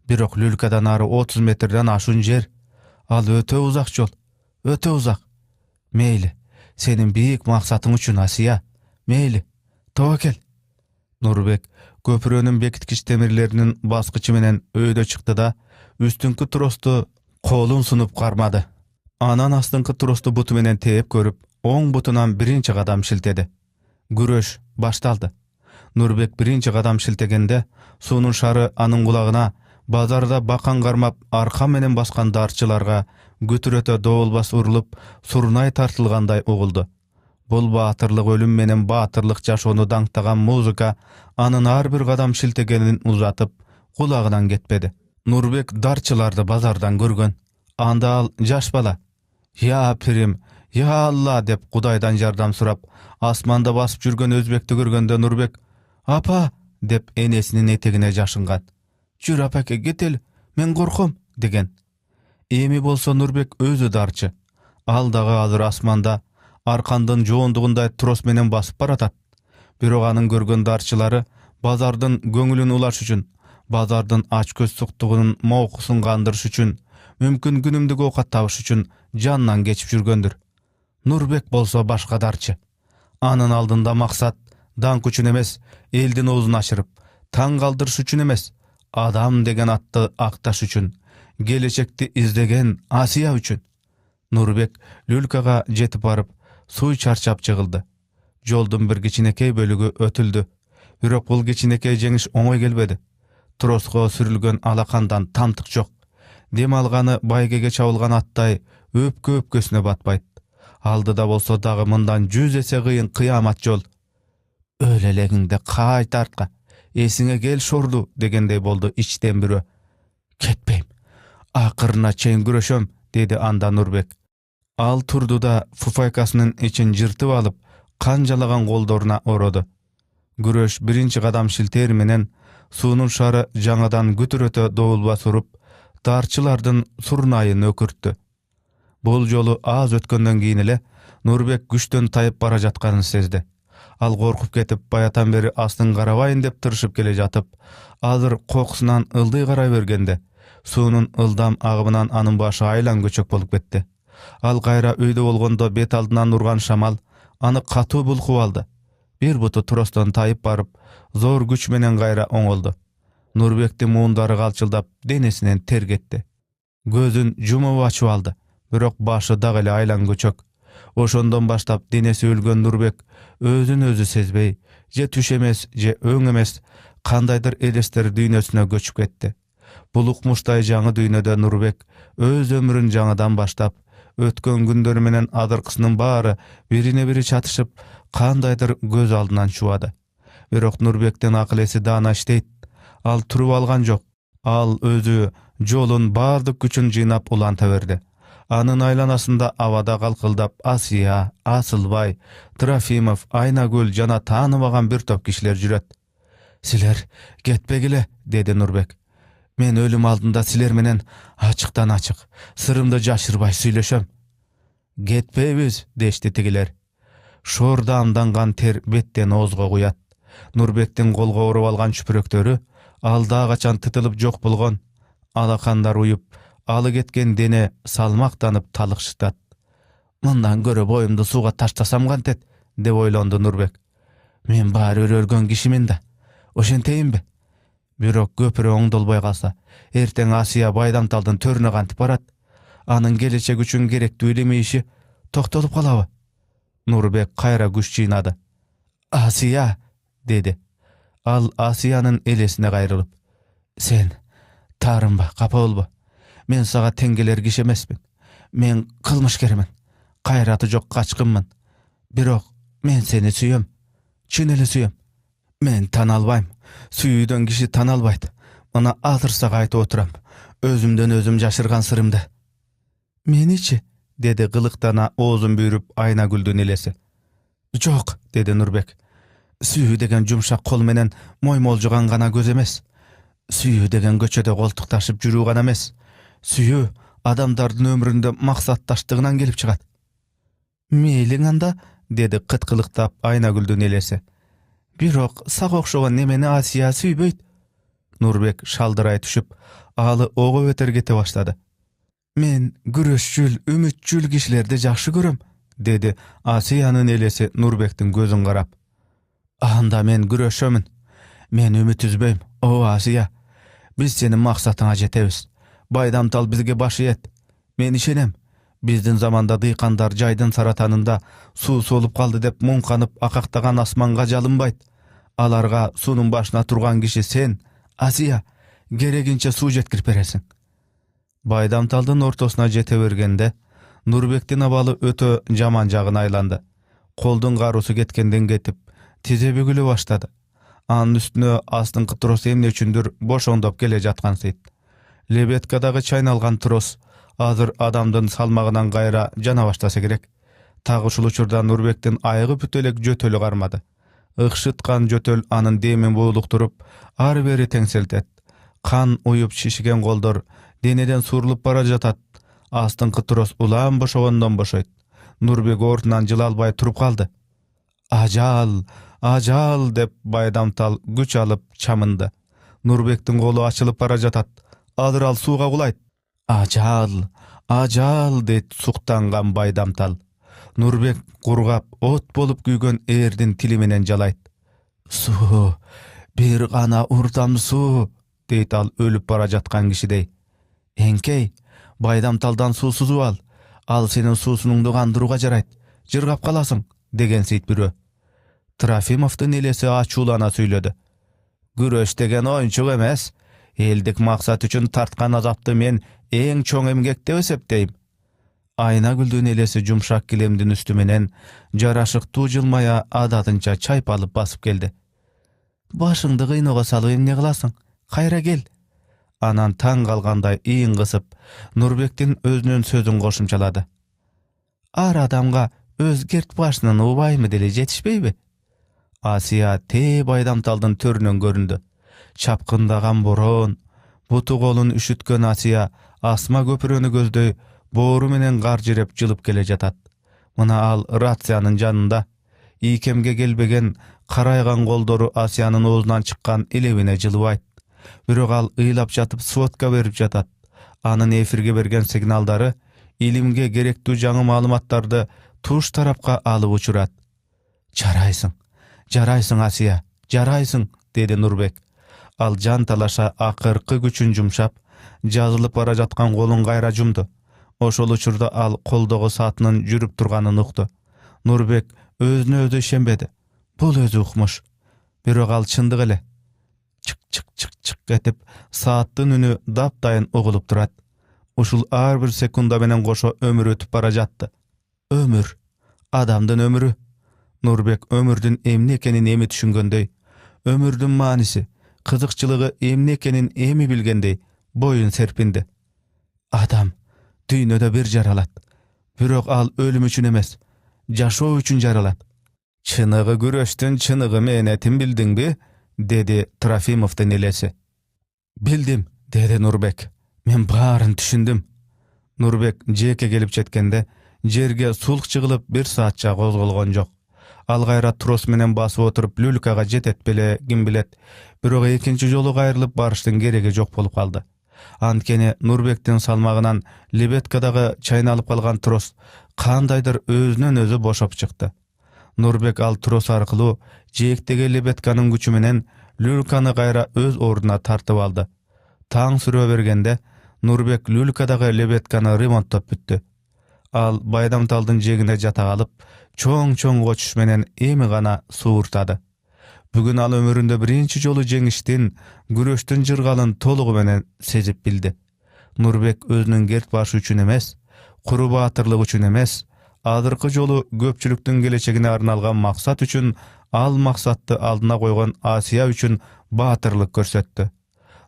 Birok lülkadan nary 30 metrden aşun jer. Al öte uzak jol. Öte uzak. Meyli. Senin büyük maksatyň üçin Asiya. Meyli. Towakel. Nurbek köprönün bekitkiç temirlerinin basqıçı menen öýde çykdy da üstünkü trostu kolun sunup karmady. Anan astynkı trostu butu menen teýip görüp, oň butunan birinci gadam şiltedi. Güreş baştaldy. Nurbek birinci gadam şiltegende suunun şары anın gulagyna bazarda bakan garmap arka menen baskan darçılarga götüröte doğulbas urulup surnay tartılganday oguldu. Bul batırlyk ölüm menen batırlyk jaşoonu daňtagan muzika anın har bir gadam şiltegenin uzatıp kulagынан getpedi. Nurbek darçılardy bazardan görgön. Anda al jaş bala. Ya pirim, ya Allah dep Kudaydan jardam surap asmanda basıp jürgen özbekti görgönde Nurbek apa dep enesinin etegine jaşıngan. Jür apake getel, men gorkum degen. Emi bolsa Nurbek özü darçı. Aldağı azyr asmanda arkandın joğundugunday tros menen basıp baratat. Birok anyň görgön darçılary bazardyn göňülüni ulaş üçin, bazardyn aç köz suktugynyň mowkusun gandyrış üçin, mümkin günümdük okat tabyş üçin jannan geçip jürgöndir. Nurbek bolsa başga darçı. Anın aldynda maksat dank üçin emes, eldin ozun aşyryp, taň galdyryş üçin emes, adam degen atty aktaş üçin, gelecekti izlegen Asiya üçin. Nurbek lülkaga jetip barıp, suy çarçap çygyldy. Joldun bir giçinekey bölügü ötüldü. Birok bul giçinekey jeňiş oňoý gelbedi. Troska sürülgen alakandan tamtyk jok. Dem algany baýgege çabılgan atтай öpkö-öpkösüne batbaýt. Aldyda bolsa dagy mından 100 ese gıyın kıyamat jol. Ölelegiňde kaýta artga, esiňe gel şordu degendey boldu içten biri. Ketpeýim. Akyrına çeýin güreşem, dedi anda Nurbek. Al turdu da fufaykasynın için jırtyp alıp kanjalagan goldoruna orodu. Güreş birinci gadam şilter menen suunun şары jaňadan götüröte doğulba surup darçılardın surnaýyny ökürtdi. Bol jolu az ötkönden giyin ele Nurbek güçten tayıp bara jatkanyny sezdi. Al gorkup ketip bayatan beri astyn garabaýyn dep tırşyp kele jatyp, azyr kokusundan ıldy gara bergende Suunun ıldam agımынан anın başı aylan göçök bolup ketdi. Al kayra öýde bolgondo bet aldынан urgan şamal any katy bulkup aldy. Bir butu trostan tayıp barıp, zor güç menen gayra oňoldy. Nurbekdi muundary galçyldap denesinden ter getdi. Gözün jumup açyp aldy. Birok başı dagly aylan göçök. Oşondan başlap denesi ölgön Nurbek özün özü sezbey, je tüşemes, je öňemes kandaýdyr elester düýnesine göçüp ketdi. Bulukmuşday jaňy düýnede Nurbek öz ömrün jaňydan başlap, ötken günleri menen adyrkysynyň bary birine biri çatışyp, kandaýdyr göz aldyndan şuwady. Birok Nurbekden aklesi dana işdeyt. Al turup algan jok. Al özü jolun bardyk güçün jynap ulanta berdi. Anın aylanasında avada kalkıldap Asiya, Asılbay, Trafimov, Aynagül jana tanımagan bir top kişiler jüret. "Siler getpegile," dedi Nurbek. "Men ölüm aldında siler menen açıktan açık, sırımda jaşırbay süýleşem." "Getpeýiz," deşdi tigiler. Şor damdangan ter betten ozga guyat. Nurbektin golga urup algan çüpürekleri alda gaçan tytılıp jok bolgon. Alakandar uyup, alı ketken dene salmaktanyp talykşytat. "Mundan göre boýumdy suga taştasam gantet," dep oýlandy Nurbek. "Men bari ölgön kişimin da. Oşenteýinbi? Birok göpüre oňdolbay galsa, erteň Asiya Baydamtaldyň törüne gantyp barat. Anyň gelecek üçin gerekli bilemeyişi toktolup galaby?" Nurbek kayra güç jynady. "Asiya," dedi. Al Asiyanyň elesine gaýrylyp, "Sen tarymba, gapa bolba. Men saga tengeler kişi emesmin. Men kılmyşgermin. Gaýraty jok gaçkynmyn. Birok men seni süýem. Çyn ele süýem. Men tanalbaým. Süýüden kişi tanalbaýdy. Mana azyrsa gaýta oturam. Özümden özüm jaşyrgan sırymdy." "Meniçi?" dedi gılıktana ozun büyürüp Aynagüldün elesi. "Jok," dedi Nurbek. "Süýü degen jumşak kol menen moýmoljugan gana göz emes. Süýü degen göçede goltuk taşyp jürүү gana emes. Süýü adamdardyn ömründe maksatdaşdygyndan gelip çygat." "Meýliň anda," dedi kıtkılıktap Aynagüldün elesi. "Birok sak okşogan nemeni Asiya süýbeyt." Nurbek şaldyraý düşüp, aly oga beter gete başlady. "Men güreşçül, ümitçül kişilerde jakşy görem," dedi Asiyanyň elesi Nurbektin gözüň garap. "Anda men güreşemin. Men ümit üzbeýim, o Asiya. Biz senin maksatyna jetebiz. Baydamtal bizge baş et. Men işenem. Bizdin zamanda dyýkandar jaýdyn saratanynda suw solup kaldy dep muňkanyp akaktagan asmanga jalynbaýt. Alarga suwnyň başyna turgan kişi sen, Asiya, gereginçe suw jetkirip beresiň." Baydamtaldyň ortasyna jete bergende Nurbektin abaly ötö jaman jagyna aylandy. Koldyň garusy ketkenden getip tize bügüle başlady. Anın üstüne astyňky tros emne üçindir boşondop gele jatgan syt. Lebetkadagy çaýnalgan tros azır adamdyn salmagyndan gaýra jana başlasa gerek. Tagy uçurda Nurbektin aýygy pütelek jötölü garmady. Ygşytgan jötöl anın demin boýluk durup ar beri teňseltet. Kan uyup şişigen goldor deneden surulup bara jatat. Astyňky tros ulan boşagandan boşaýt. Nurbek ortundan jylalbaý turup kaldy. "Ajal, ajal," dep Baydamtal güç alıp çamyndy. Nurbektin golu açılıp bara jatat. Adyral suwga gulayt. "Ajal, ajal," deyip suktangan Baydamtal. Nurbek gurgap ot bolup güýgen erdin tili menen jalayt. "Su, bir gana urdam su," deyit al ölüp bara jatgan kişidey. "Enkey, Baydamtaldan suwsuzup al. Al senin suwsunuňdy gandyruga jarayt. Jırgap kalasyň," degen syt biri. Trafimovdyň elesi açulana süýledi. "Güreş degen oýunçuk emes. Eldik maksat üçin tartkan azapdy men eň çoň emgek dep esepdeýim." Aynagüldün elesi jumşak kilemdin üstü menen jaraşykty jylmaýa adatynça çayp alyp basyp geldi. "Başyňdy gynooga salyp emne gylasyň? Gaýra gel." Anan taň galganday iýin gysyp, Nurbektin özünün sözüň goşumçalady. "Ar adamga öz gert başynyň ubaýmy dili jetişbeýbi?" Asiya te Baydamtaldyň töründen göründü. Çapkındagan boron, butu golun üşütken Asiya asma köpüreni gözdöy boru menen gar jirep jylyp gele jatat. Muna al ratsiyanın janynda. İkemge gelbegen karaýgan goldoru Asiyanın ozundan çykkan elebine jylyp aýt. Bирok al ыйлап жатып сводка берип жатат. Анын эфирге берген сигналдары илимге керектүү жаңы маалыматтарды туш тарапка алып учурат. Жарайсың Асия, жарайсың, деди Нурбек. Ал жан талаша акыркы күчүн жумшап, жазылып бара жаткан колун кайра жумду. Ошол учурда ал колдогу саатынын жүрүп турганын укту. Нурбек өзүнө өзү ишенбеди. Бул өзү укмуш. Бирок ал чындык эле. Чык этип сааттын үнү таптайын угулуп турат. Ушул ар бир секунда менен кошо өмүр өтүп бара жатты. Өмүр, адамдын өмүрү. Нурбек өмүрдүн эмне экенин эми түшүнгөндөй, өмүрдүн мааниси, кызыкчылыгы эмне экенин эми билгендей боюн серпинди. Адам дүйнөдө бир жаралат. Бирок ал өлүм үчүн эмес, жашоо үчүн жаралат. Чыныгы күрөштүн чыныгы мээнетин билдиңби? Деди Трофимовдун элеси. Билдим, деди Нурбек. Мен баарын түшүндүм. Нурбек жеке келип жеткенде жерге сулк чыгылып 1 саатча козголгон жок. Ал кайра трос менен басып отуруп люлькага жетет беле, ким билет. Бирок экинчи жолу кайрылып барыштын кереги жок болуп калды. Анткени Нурбектин салмагынан лебедкадагы чайналып калган трос кандайдыр өзүнөн өзү бошоп чыкты. Нурбек ал трос аркылуу жээктеги лебедканын күчү менен люльканы кайра өз ордуна тартып алды. Таң сүрө бергенде Нурбек люлькадагы лебедканы ремонттоп бүттү. Ал Байдамталдын жээгине жата калып, чоң кочуш менен эми гана сууртады. Бүгүн ал өмүрүндө биринчи жолу жеңиштин, күрөштүн жыргалын толугу менен сезип билди. Нурбек өзүнүн керт башы үчүн эмес, куру баатырлык үчүн эмес, азыркы жолу көпчүлүктүн келечегине арналган максат үчүн, ал максатты алдына койгон Асия үчүн баатырлык көрсөттү.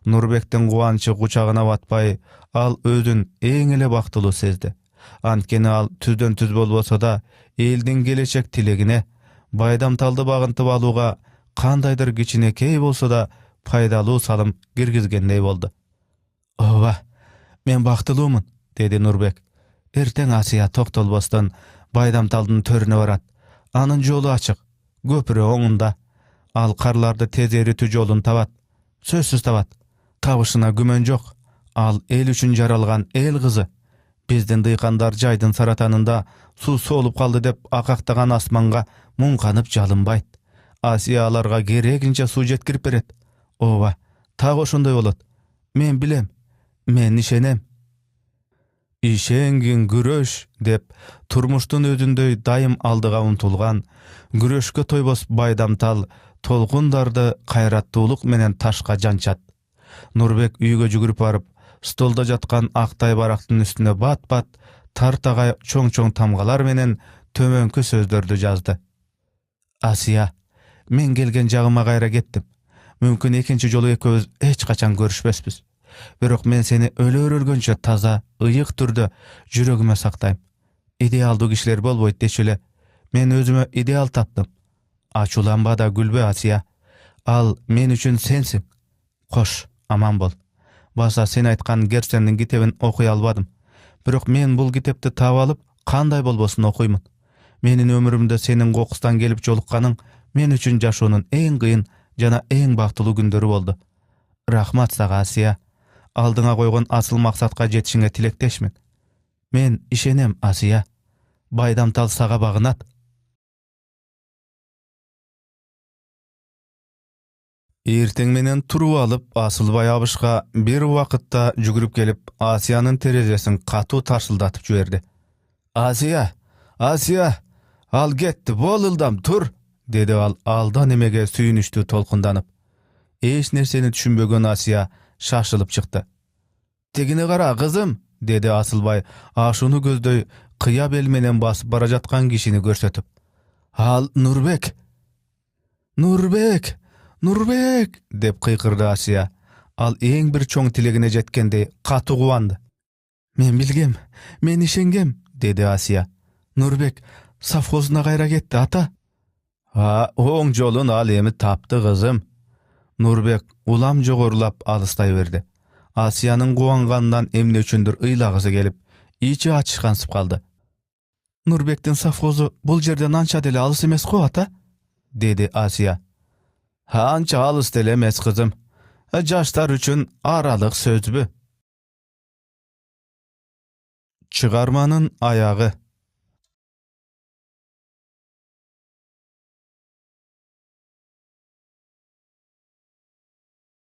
Нурбектин кубанычы кучагына батпай, ал өзүн эң эле бактылуу сезди. Анткени ал түздөн түз болбосо да, элдин келечек тилегине, Байдамталды багынтып алууга кандайдыр кичинекей болсо да пайдалуу салым киргизгендей болду. Ооба, мен бактылуумун, деди Нурбек. Эртең Асия токтолбостон Байдамталдын төрүнө барат. Анын жолу ачык, көпүрө оңунда. Ал карларды тез эритүү жолун табат. Сөзсүз табат. Табышына күмөн жок. Ал эл үчүн жаралган эл кызы. Биздин дыйкандар жайдын саратанында суу солуп калды деп акактаган асманга муңканып жалынбайт. Асия аларга керегинче суу жеткирип берет. Ооба, так ошондой болот. Мен билем, мен ишенем. Ишенгин күрөш деп турмуштун өзүндөй дайым алдыга умтулган, күрөшкө тойбос Байдамтал толкундарды кайраттуулук менен ташка жанчат. Нурбек үйгө жүгүрүп барып, столдо жаткан актай барактын үстүнө бат-бат тартагай чоң тамгалар менен төмөнкү сөздөрдү жазды. Асия, мен келген жагыма кайра кеттим. Мүмкүн экинчи жолу экөөбүз эч качан көрүшпөспүз. Бирок мен сени өлөр өлгөнчө таза, ыйык түрдө жүрөгүмө сактайм. Идеалдуу кишилер болбойт дечү эле. Мен өзүмө идеал таптым. Ачууланба да күлбө, Асия. Ал мен үчүн сенсиң. Кош, аман бол. Баса сен айткан Герцендин китебин окуй албадым. Бирок мен бул китепти таап алып, кандай болбосун окуймун. Менин өмүрүмдө сенин кокустан келип жолукканың мен үчүн жашоонун эң кыйын жана эң бактылуу күндөрү болду. Рахмат сага, Асия. Алдыңа койгон асыл максатка жетишиңе тилектешмин. Мен ишенем, Асия. Байдамтал сага багынат. Эртең менен туруп алып, Асылбай абышка бир убакытта жүгүрүп келип, Асиянын терезесин катуу тарсылдатып жиберди. Асия, ал кетти, бол ылдам тур, деди ал алдан эмеге сүйүнүчтүү толкунданып. Эч нерсени түшүнбөгөн Асия шашылып чыкты. Тигини кара, кызым, деди Асылбай ашууну көздөй кыя бел менен басып бара жаткан кишини көрсөтүп. Ал Нурбек, деп кыйкырды Асия. Ал эң бир чоң тилегине жеткендей катуу кубанды. Мен билгем, мен ишенгем, деди Асия. Нурбек совхозуна кайра кетти, ата. Оң жолун ал эми тапты, кызым. Нурбек улам жогорулап алыстай берди. Асиянын кубанганынан эмне үчүндүр ыйлагысы келип, ичи ачышкансып калды. Нурбектин совхозу бул жерден анча деле алыс эмес го, ата, деди Асия. Анча алыс деле эмес, кызым. Жаштар үчүн аралык сөзбү? Чыгарманын аягы.